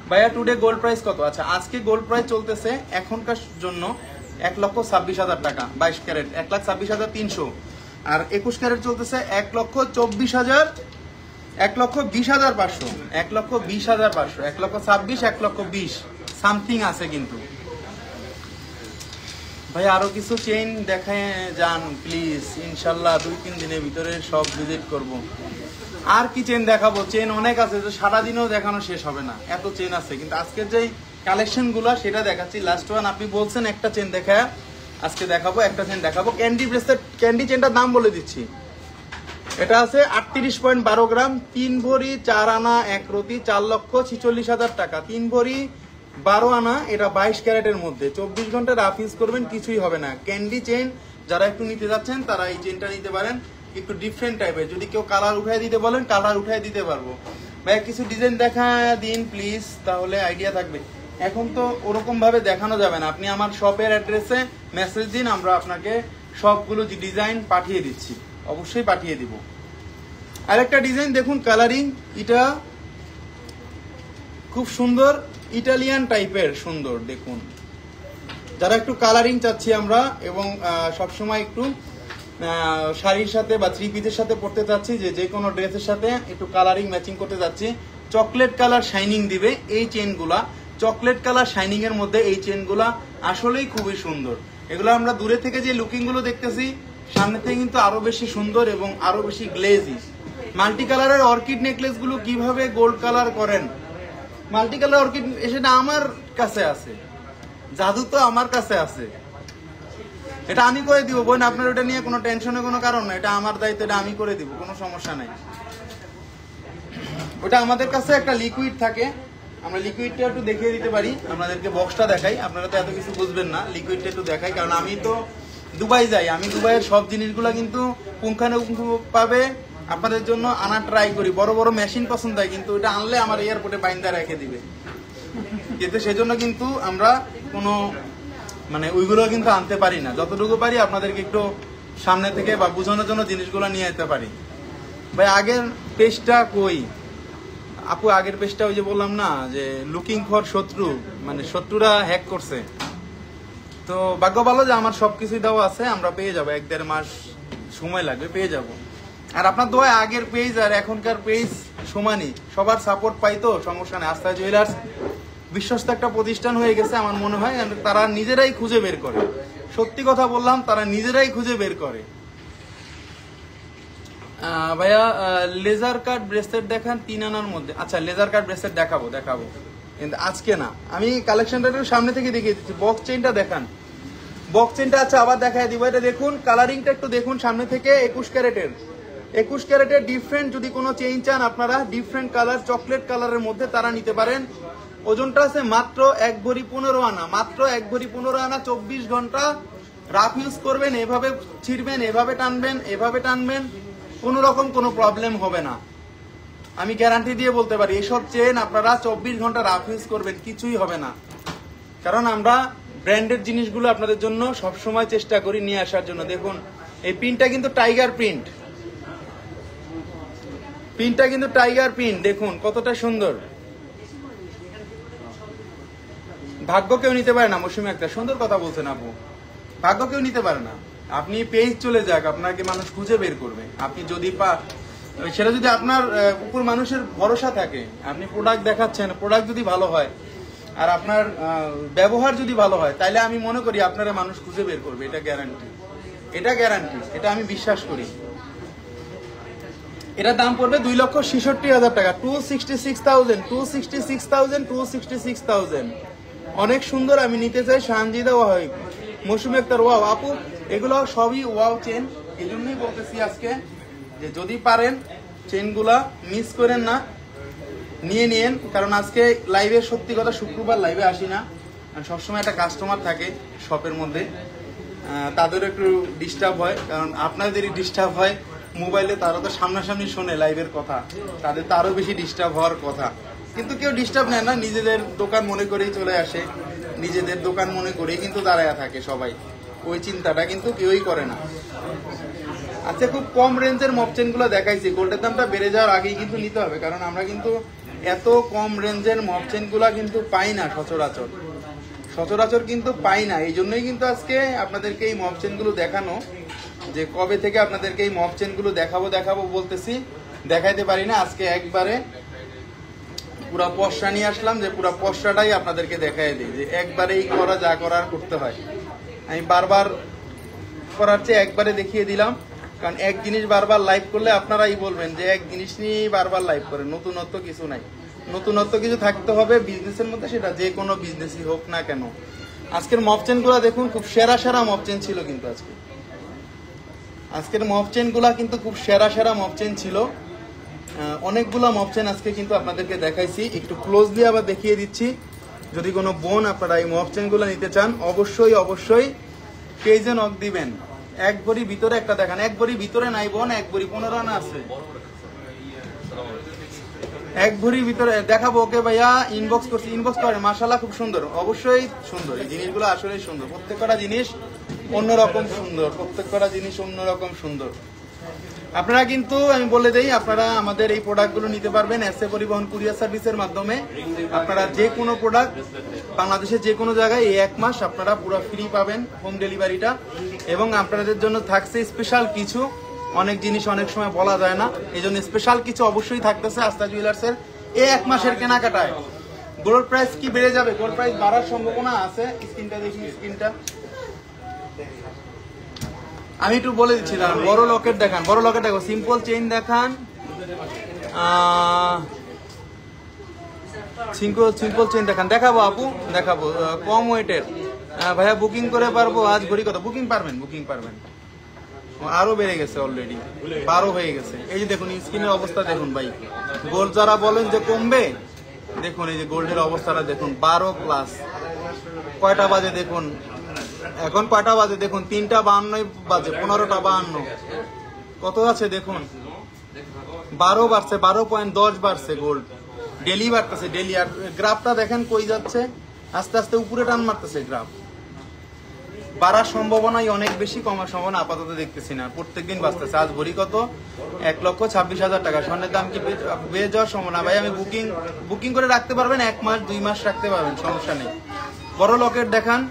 ভাইয়া টুডে গোল্ড প্রাইস কত? আচ্ছা, আজকে গোল্ড প্রাইস চলতেছে এখনকার জন্য 1,26,000 টাকা। 22 ক্যারেট 1,26,300। আর 21 ক্যারেট চলতেছে 1,24,000, 1,20,500, 1,20,500, 1,26,000, 1,20,000 সামথিং আছে কিন্তু। ভাই আরো কিছু চেইন দেখায় যান প্লিজ, ইনশাল্লাহ 2-3 দিনের ভিতরে সব ভিজিট করব। আর কি চেন দেখাবো? চেন অনেক আছে, যে সারাদিনও দেখানো শেষ হবে না, এত চেন আছে। কিন্তু আজকের যে কালেকশন গুলা সেটা দেখাচ্ছি। লাস্ট ওয়ান আপনি বলছেন একটা চেন দেখায়, আজকে দেখাবো একটা চেন দেখাবো। ক্যান্ডি ব্রেসলেট, ক্যান্ডি চেনটার দাম বলে দিচ্ছি। এটা আছে 38.12 গ্রাম, 3 ভরি 4 আনা 1 রতি, 4,46,000 টাকা। 3 ভরি 12 আনা, এটা 22 ক্যারেটের মধ্যে। 24 ঘন্টা রাফ ইউজ করবেন, কিছুই হবে না। ক্যান্ডি চেন যারা একটু নিতে যাচ্ছেন তারা এই চেনটা নিতে পারেন, একটু ডিফারেন্ট টাইপের। যদি কেউ কালার উঠাই দিতে বলেন, কালার উঠাই দিতে পারবো। ভাই কিছু ডিজাইন দেখা দিন প্লিজ, তাহলে আইডিয়া থাকবে। এখন তো ওরকম ভাবে দেখানো যাবে না, আপনি আমার শপের অ্যাড্রেসে মেসেজ দিন, আমরা আপনাকে সবগুলো ডিজাইন পাঠিয়ে দিচ্ছি, অবশ্যই পাঠিয়ে দিব। আরেকটা ডিজাইন দেখুন, কালারিং, এটা খুব সুন্দর, ইটালিয়ান টাইপের সুন্দর। দেখুন, যারা একটু কালারিং চাচ্ছি আমরা, এবং সবসময় একটু শাড়ির সাথে বা 3 পিসের সাথে পরতে চাচ্ছি, যে কোনো ড্রেসের সাথে একটু কালারিং ম্যাচিং করতে যাচ্ছি, চকলেট কালার শাইনিং দিবে এই চেনগুলা। চকলেট কালার শাইনিং এর মধ্যে এই চেনগুলা আসলেই খুবই সুন্দর। এগুলো আমরা দূরে থেকে যে লুকিং গুলো দেখতেছি, সামনে থেকে কিন্তু আরো বেশি সুন্দর এবং আরো বেশি গ্লেজি। মাল্টি কালারের অর্কিড নেকলেস গুলো কিভাবে গোল্ড কালার করেন, মাল্টি কালার অর্কিড, সেটা আমার কাছে আছে, জাদু তো আমার কাছে আছে, এটা আমি করে দিব বোন। আপনার ওটা নিয়ে কোনো টেনশনের কোনো কারণ না, এটা আমার দায়িত্ব, এটা আমি করে দিব, কোনো সমস্যা নাই। ওটা আমাদের কাছে একটা লিকুইড থাকে, আমরা লিকুইডটা একটু দেখিয়ে দিতে পারি, আপনাদেরকে বক্সটা দেখাই। আপনারা তো এত কিছু বুঝবেন না, লিকুইডটা একটু দেখাই, কারণ আমি তো দুবাই যাই, আমি দুবাইয়ের সব জিনিসগুলো কিন্তু পুঙ্খানুপুঙ্খভাবে আপনাদের জন্য আনা ট্রাই করি। বড় বড় মেশিন পছন্দ হয়, কিন্তু এটা আনলে আমার এয়ারপোর্টে বাইন্দা রেখে দিবে, কিন্তু সেজন্য কিন্তু আমরা কোনো মানে ওইগুলো কিন্তু আনতে পারি না। যতটুকু পারি আপনাদেরকে একটু সামনে থেকে বা বোঝানোর জন্য জিনিসগুলো নিয়ে যেতে পারি। ভাই আগের পেজটা কই আপু? আগের পেজটা ওই যে বললাম না, যে লুকিং ফর শত্রু, মানে শত্রুরা হ্যাক করছে। তো ভাগ্য ভালো যে আমার সবকিছুই দেওয়া আছে, আমরা পেয়ে যাবো, 1-1.5 মাস সময় লাগবে, পেয়ে যাব। আর আপনার দোয়া আগের পেজ আর এখনকার পেজ সমানই, সবার সাপোর্ট পাই, তো সমস্যা নেই। আস্থা জুয়েলার্স বিশ্বস্ত একটা প্রতিষ্ঠান হয়ে গেছে আমার মনে হয়, তারা নিজেরাই খুঁজে বের করে। সত্যি কথা বললাম, তারা নিজেরাই খুঁজে বের করে। ভাইয়া লেজার কাট ব্রেসলেট দেখান 3 আনার মধ্যে। আচ্ছা, লেজার কাট ব্রেসলেট দেখাবো, কিন্তু আজকে না, আমি কালেকশনটা একটু সামনে থেকে দেখিয়ে দিচ্ছি। বক্স চেইনটা দেখান, বক্স চেইনটা আচ্ছা আবার দেখাই দিব। এটা দেখুন, কালারিংটা একটু দেখুন সামনে থেকে। 21 ক্যারেটের ডিফারেন্ট যদি কোনো চেইন চান আপনারা, ডিফারেন্ট কালার চকলেট কালারের মধ্যে, তারা নিতে পারেন। ওজনটা আছে মাত্র 1 ভরি 15 আনা, মাত্র 1 ভরি 15 আনা। 24 ঘন্টা রাফ ইউজ করবেন, এভাবে ছিড়বেন, এভাবে টানবেন, কোনো রকম কোনো প্রবলেম হবে না। আমি গ্যারান্টি দিয়ে বলতে পারি, এইসব চেন আপনারা 24 ঘন্টা রাফ ইউজ করবেন, কিছুই হবে না। কারণ আমরা ব্র্যান্ডেড জিনিসগুলো আপনাদের জন্য সবসময় চেষ্টা করি নিয়ে আসার জন্য। দেখুন, এই প্রিন্টটা কিন্তু টাইগার প্রিন্ট, দেখুন কতটা সুন্দর। ভাগ্য কেউ নিতে পারে না, মৌসুমী একটা সুন্দর কথা বলছেন আপু, ভাগ্য কেউ নিতে পারে না। আপনি পেজ চলে যাক, আপনাকে মানুষ খুঁজে বের করবে। আপনি যদি সেটা যদি আপনার উপর মানুষের ভরসা থাকে, আপনি প্রোডাক্ট দেখাচ্ছেন, প্রোডাক্ট যদি ভালো হয় আর আপনার ব্যবহার যদি ভালো হয়, তাইলে আমি মনে করি আপনারা মানুষ খুঁজে বের করবে। এটা গ্যারান্টি, এটা আমি বিশ্বাস করি। এটার দাম পড়বে 2,66,000 টাকা, 266,000। অনেক সুন্দর, আমি নিতে চাই। শানজিদা ওয়াও, মৌসুমী আক্তার ওয়াও। আপু এগুলো সবই ওয়াও চেন, এই জন্যই বলতেছি আজকে যে যদি পারেন চেনগুলা মিস করেন না, নিয়ে নিন। কারণ আজকে লাইভে, সত্যি কথা শুক্রবার লাইভে আসি না, সবসময় একটা কাস্টমার থাকে শপের মধ্যে, তাদেরও একটু ডিস্টার্ব হয়। কারণ আপনাদেরই ডিস্টার্ব হয় মোবাইলে, তারা তো সামনাসামনি শোনে লাইভের কথা, তাদের তো আরো বেশি ডিস্টার্ব হওয়ার কথা। কিন্তু কেউ ডিস্টার্ব নেয় না, নিজেদের দোকান মনে করেই চলে আসে, নিজেদের দোকান মনে করেই কিন্তু দাঁড়ায় থাকে সবাই, ওই চিন্তাটা কিন্তু কেউই করে না। আচ্ছা, খুব কম রেঞ্জের মপ চেনগুলো দেখাইছি, গোল্ডের দামটা বেড়ে যাওয়ার আগেই কিন্তু নিতে হবে, কারণ আমরা কিন্তু এত কম রেঞ্জের মপ চেনগুলো কিন্তু পাই না সচরাচর কিন্তু পাই না। এই জন্যই কিন্তু আজকে আপনাদেরকে এই মপ চেনগুলো দেখানো, যে কবে থেকে আপনাদেরকে এই মপ চেনগুলো দেখাবো বলতেছি, দেখাইতে পারি না। আজকে একবারে পুরা পশরা নিয়ে আসলাম, যে পুরা পশরাটাই আপনাদেরকে দেখাই দিই, যে একবারেই করা যা করার করতে হয়। আমি বারবার করার চেয়ে একবারে দেখিয়ে দিলাম, কারণ এক জিনিস বারবার লাইভ করলে আপনারাই বলবেন যে এক জিনিস নিয়ে বারবার লাইভ করেন, নতুনত্ব কিছু নাই। নতুনত্ব কিছু থাকতে হবে বিজনেসের মধ্যে, সেটা যে কোনো বিজনেসই হোক না কেন। আজকের মফ চেনগুলো দেখুন, খুব সেরা সেরা মফ চেন ছিল কিন্তু আজকের মফ চেনগুলা কিন্তু খুব সেরা সেরা মফ চেন ছিল। অনেকগুলা মফ চেন আজকে কিন্তু আপনাদেরকে দেখাইছি, একটু ক্লোজলি আবার দেখিয়ে দিচ্ছি। যদি কোনো বোন আপনারা এই মফ চেনগুলো নিতে চান, অবশ্যই অবশ্যই পেজে নক দিবেন। এক ভরি ভিতরে একটা দেখান, এক ভরি ভিতরে নাই বোন, এক ভরি 15 আনা আছে, এক ভরি ভিতরে দেখাবো। ওকে ভাইয়া, ইনবক্স করছি, ইনবক্স করেন। মাশাআল্লাহ, খুব সুন্দর, অবশ্যই সুন্দর। এই জিনিসগুলো আসলেই সুন্দর, প্রত্যেকটা জিনিস অন্যরকম সুন্দর, প্রত্যেকটা জিনিস অন্যরকম সুন্দর। আপনারা কিন্তু আমি বলে দেই, আপনারা আমাদের এই প্রোডাক্টগুলো নিতে পারবেন এসএ পরিবহন কুরিয়ার সার্ভিসের মাধ্যমে। আপনারা যে কোনো প্রোডাক্ট বাংলাদেশের যে কোনো জায়গায় এই 1 মাস আপনারা পুরো ফ্রি পাবেন হোম ডেলিভারিটা। এবং আপনাদের জন্য থাকছে স্পেশাল কিছু, অনেক জিনিস অনেক সময় বলা যায় না, এই জন্য স্পেশাল কিছু অবশ্যই থাকতেছে আস্থা জুয়েলার্সের এই 1 মাসের কেনাকাটায়। গোল্ড প্রাইস কি বেড়ে যাবে? গোল্ড প্রাইস বাড়ার সম্ভাবনা আছে। স্ক্রিনটা দেখি, স্ক্রিনটা আমি একটু বলে দিচ্ছিলাম। বড় লকেট দেখান, বড় লকেট দেখো, সিম্পল চেইন দেখান, সিম্পল চেইন দেখান। দেখাবো আপু, দেখাবো। কম ওয়েটের ভাইয়া বুকিং করে পারবো আজ ঘড়ি কত? বুকিং পারবেন, বুকিং পারবেন। আরো বেড়ে গেছে, অলরেডি 12 হয়ে গেছে। এই যে দেখুন স্ক্রিনের অবস্থা দেখুন ভাই, গোল্ড যারা বলেন যে কমবে, দেখুন এই যে গোল্ডের অবস্থাটা দেখুন, 12+। কয়টা বাজে দেখুন, এখন কয়টা বাজে দেখুন, 3:52 বাজে, 15:52। কত আছে দেখুন, 12 বাড়ছে, 12.10 বাড়ছে গোল্ড। ডেলি বাড়তেছে, ডেলি। আর গ্রাফটা দেখেন কই যাচ্ছে, আস্তে আস্তে উপরে টান মারতেছে গ্রাফ। বাড়ার সম্ভাবনাই অনেক বেশি, কমার সম্ভাবনা আপাতত দেখতেছি না। প্রত্যেকদিন বাড়তেছে। আজ ভরি কত? 1,26,000 টাকা। স্বর্ণের দাম কি বেড়ে যাওয়ার সম্ভাবনা? ভাই আমি বুকিং করে রাখতে পারবেন, 1 মাস 2 মাস রাখতে পারবেন, সমস্যা নেই। বড় লকেট দেখান,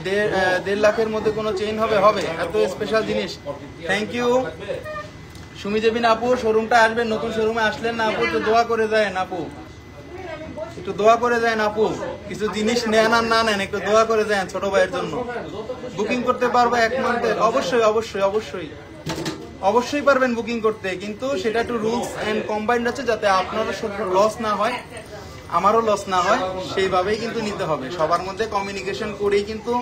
1.5 লাখের মধ্যে কোনো চেইন হবে? হবে, এত স্পেশাল জিনিস। থ্যাংক ইউ সুমি জেবিন আপু, শোরুমটা আসবেন, নতুন শোরুমে আসলেন না আপু, তো দোয়া করে যায় আপু, একটু দোয়া করে যায় আপু। কিছু জিনিস নেন আর না নেন, একটু দোয়া করে যায় ছোট ভাইয়ের জন্য। বুকিং করতে পারবো 1 মান্থের? অবশ্যই অবশ্যই অবশ্যই অবশ্যই পারবেন বুকিং করতে, কিন্তু সেটা একটু রুলস এন্ড কম্বাইন্ড আছে, যাতে আপনারও লস না হয় আমারও লস না হয়, সেইভাবেই কিন্তু নিতে হবে। সবার মধ্যে কমিউনিকেশন করেই কিন্তু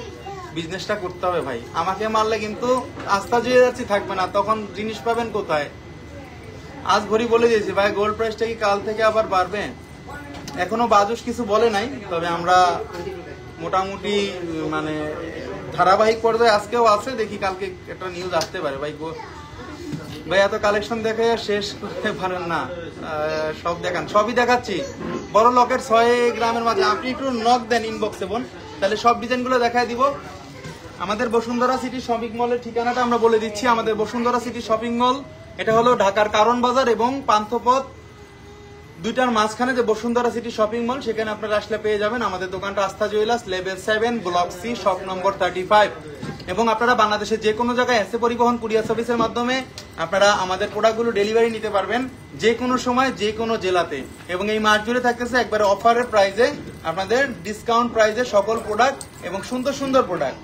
বিজনেসটা করতে হবে ভাই। আমাকে মারলে কিন্তু আস্থা জুয়েলার্সই থাকবে না, তখন জিনিস পাবেন কোথায়? আজ ভরি বলে দিয়েছি ভাই, গোল্ড প্রাইসটা কি কাল থেকে আবার বাড়বে? এখনো বাজুস কিছু বলে নাই, তবে আমরা মোটামুটি মানে ধারাবাহিক পর্যায়ে আজকেও আছে, দেখি কালকে একটা নিউজ আসতে পারে ভাই। ভাই এত কালেকশন দেখে শেষ করতে পারেন না, সব দেখান, সবই দেখাচ্ছি। বড় লকেট 6 গ্রামের মাঝে, আপনি একটু নক দেন ইনবক্সে বোন, তাহলে সব ডিজাইনগুলো দেখায় দিব। আমাদের বসুন্ধরা সিটি শপিং মলের ঠিকানাটা আমরা বলে দিচ্ছি। আমাদের বসুন্ধরা সিটি শপিং মল, এটা হলো ঢাকার কারণ বাজার এবং পান্থপথ দুইটার মাঝখানে যে বসুন্ধরা সিটি শপিং মল, সেখানে আপনারা আসলে পেয়ে যাবেন আমাদের দোকানটা Astha jewellers, level 7, block C, shop number 35। এবং আপনারা বাংলাদেশের যে কোনো জায়গায় এসএ পরিবহন কুরিয়ার সার্ভিসের মাধ্যমে আপনারা আমাদের প্রোডাক্টগুলো ডেলিভারি নিতে পারবেন, যে কোনো সময় যে কোনো জেলাতে। এবং এই মাস জুড়ে থাকতেছে একবারে অফারের প্রাইজে, আপনাদের ডিসকাউন্ট প্রাইজে সকল প্রোডাক্ট এবং সুন্দর সুন্দর প্রোডাক্ট।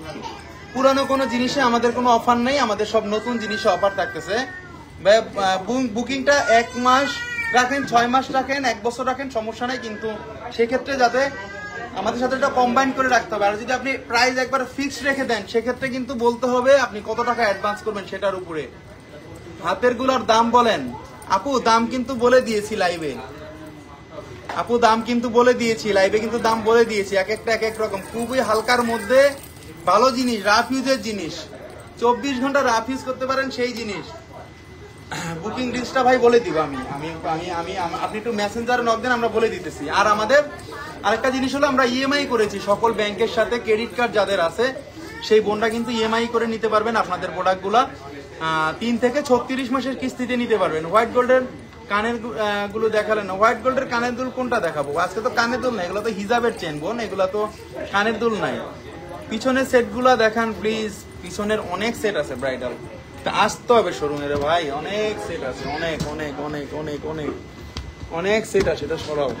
পুরানো কোনো জিনিসে আমাদের কোনো অফার নেই, আমাদের সব নতুন জিনিসে অফার থাকতেছে। বুকিংটা 1 মাস রাখেন, 6 মাস রাখেন, 1 বছর রাখেন, সমস্যা নাই, কিন্তু সেক্ষেত্রে যাতে আমাদের সাথে এটা কম্বাইন করে রাখতে হবে। আর যদি আপনি প্রাইস একবার ফিক্সড রেখে দেন, সেক্ষেত্রে কিন্তু বলতে হবে আপনি কত টাকা অ্যাডভান্স করবেন সেটার উপরে। হাতের গুলার দাম বলেন আপু, দাম কিন্তু বলে দিয়েছি লাইভে, আপু দাম কিন্তু বলে দিয়েছি লাইভে, কিন্তু দাম বলে দিয়েছি। এক একটা এক এক রকম, খুবই হালকার মধ্যে ভালো জিনিস, রাফ ইউজের জিনিস, 24 ঘন্টা রাফ ইউজ করতে পারেন সেই জিনিস। বুকিং লিস্টটা ভাই বলে দিব আমি, আপনি একটু মেসেঞ্জারে নক দেন, আমরা বলে দিতেছি। আর আমাদের আরেকটা জিনিস হলো, আমরা ইএমআই করেছি সকল ব্যাংকের সাথে। ক্রেডিট কার্ড যাদের আছে সেই বোনরা কিন্তু ইএমআই করে নিতে পারবেন আপনাদের প্রোডাক্টগুলা। 3 থেকে 36 মাসের কিস্তিতে নিতে পারবেন। হোয়াইট গোল্ডের কানের গুলো দেখালেন না, হোয়াইট গোল্ডের কানের দুল কোনটা দেখাবো? আজকে তো কানের দুল নাই, এগুলো তো হিজাবের চেন বোন, এগুলো তো কানের দুল নাই। পিছনের সেটগুলা দেখান প্লিজ, পিছনের অনেক সেট আছে ব্রাইডাল, আসতে হবে শোরুমে রে ভাই, অনেক সেট আছে, অনেক অনেক অনেক অনেক অনেক অনেক সেট আছে। এটা সরাও,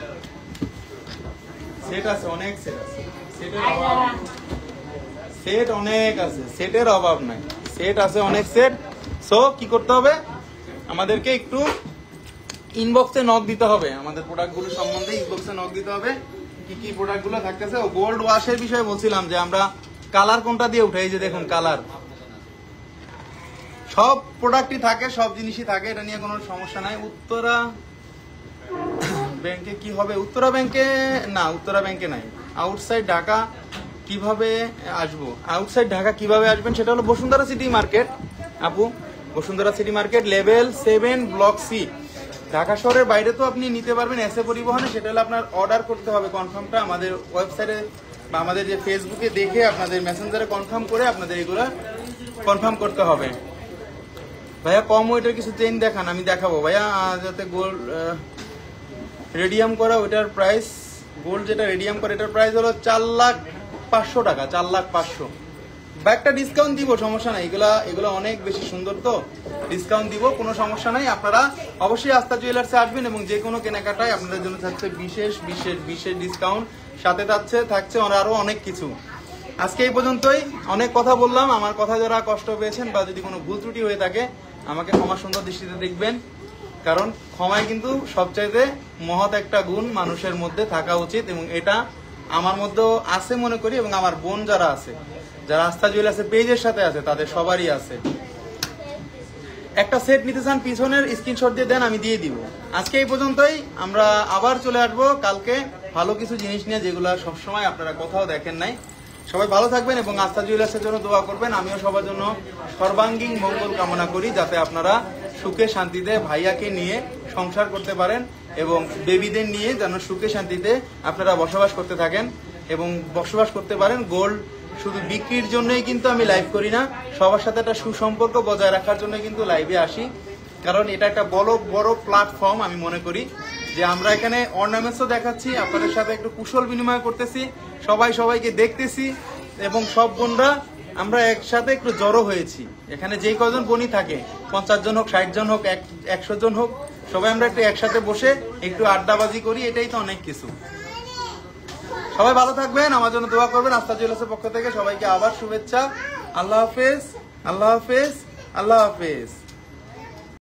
সেট আছে, অনেক সেট আছে, সেট অনেক আছে, সেটের অভাব নাই, সেট আছে অনেক সেট। সো কি করতে হবে, আমাদেরকে একটু ইনবক্সে নক দিতে হবে, আমাদের প্রোডাক্টগুলো সম্বন্ধে ইনবক্সে নক দিতে হবে, কি কি প্রোডাক্টগুলো থাকতেছে। ও গোল্ড ওয়াশের বিষয়ে বলছিলাম যে আমরা কালার কোনটা দিয়ে উঠাই, যে দেখুন কালার, সব প্রোডাক্টই থাকে, সব জিনিসই থাকে, এটা নিয়ে কোনো সমস্যা নাই। উত্তরা ব্যাংকে কি হবে, উত্তরা ব্যাংকে না, উত্তরা ব্যাংকে নাই। আউটসাইড ঢাকা কিভাবে আসবো, আউটসাইড ঢাকা কিভাবে আসবেন, সেটা হলো বসুন্ধরা সিটি মার্কেট আপু, Bashundhara city market level 7 block C. Dhaka শহরের বাইরে তো আপনি নিতে পারবেন এসএ পরিবহনে, সেটা হলে আপনার অর্ডার করতে হবে কনফার্মটা আমাদের ওয়েবসাইটে বা আমাদের যে ফেসবুকে দেখে আপনাদের মেসেঞ্জারে কনফার্ম করে আপনাদের এগুলো কনফার্ম করতে হবে। ভাইয়া কম ওয়েটের কিছু চেইন দেখান, আমি দেখাবো ভাইয়া। যাতে গোল্ড রেডিয়াম করা ওইটার প্রাইস, গোল্ড যেটা রেডিয়াম করে এটার প্রাইস হলো 4,500,000 টাকা, 4,500,000। বা একটা ডিসকাউন্ট দিব, সমস্যা নাই, এগুলা অনেক বেশি সুন্দর, তো ডিসকাউন্ট দিব, কোনো সমস্যা নাই। আপনারা অবশ্যই আস্থা জুয়েলার্সে আসবেন এবং যে কোনো কেনাকাটায় আপনাদের জন্য থাকছে বিশেষ বিশেষ বিশেষ ডিসকাউন্ট, সাথে থাকছে আরো অনেক কিছু। আজকে এই পর্যন্তই, অনেক কথা বললাম, আমার কথা যারা কষ্ট পেয়েছেন বা যদি কোনো ভুল ত্রুটি হয়ে থাকে আমাকে ক্ষমা সুন্দর দৃষ্টিতে দেখবেন, কারণ ক্ষমায় কিন্তু সবচাইতে মহৎ একটা গুণ মানুষের মধ্যে থাকা উচিত, এবং এটা আমার মধ্যেও আছে মনে করি, এবং আমার বোন যারা আছে, যারা আস্থা জুয়েলার্সের পেজের সাথে আছে, তাদের সবারই আছে। একটা সেট নিতে চান পিছনের স্ক্রিনশট দিয়ে দেন, আমি দিয়ে দিব। আজকে এই পর্যন্তই, আমরা আবার চলে আসবো কালকে ভালো কিছু জিনিস নিয়ে, যেগুলো সবসময় আপনারা কোথাও দেখেন নাই। সবাই ভালো থাকবেন এবং আস্থা জুয়েলার্সের জন্য দোয়া করবেন। আমিও সবার জন্য সর্বাঙ্গীন মঙ্গল কামনা করি, যাতে আপনারা সুখে শান্তিতে ভাইয়াকে নিয়ে সংসার করতে পারেন এবং বেবিদের নিয়ে যেন সুখে শান্তিতে আপনারা বসবাস করতে থাকেন এবং বসবাস করতে পারেন। গোল্ড শুধু বিক্রির জন্যই কিন্তু আমি লাইভ করি না, সবার সাথে একটা সুসম্পর্ক বজায় রাখার জন্য কিন্তু লাইভে আসি, কারণ এটা একটা বড় প্ল্যাটফর্ম। আমি মনে করি যে আমরা এখানে অর্নামেন্টসও দেখাচ্ছি, আপনাদের সাথে একটু কুশল বিনিময় করতেছি, সবাইকে দেখতেছি, এবং সব বোনরা আমরা একসাথে একটু জড়ো হয়েছি। এখানে যে কজন বোনই থাকে, 50 জন হোক, 60 জন হোক, 100 জন হোক, সবাই আমরা একটু একসাথে বসে একটু আড্ডাবাজি করি, এটাই তো অনেক কিছু। সবাই ভালো থাকবেন, আমার জন্য দোয়া করবেন। আস্থা জুয়েলার্সের পক্ষ থেকে সবাইকে আবার শুভেচ্ছা। আল্লাহ হাফেজ, আল্লাহ হাফেজ, আল্লাহ হাফেজ।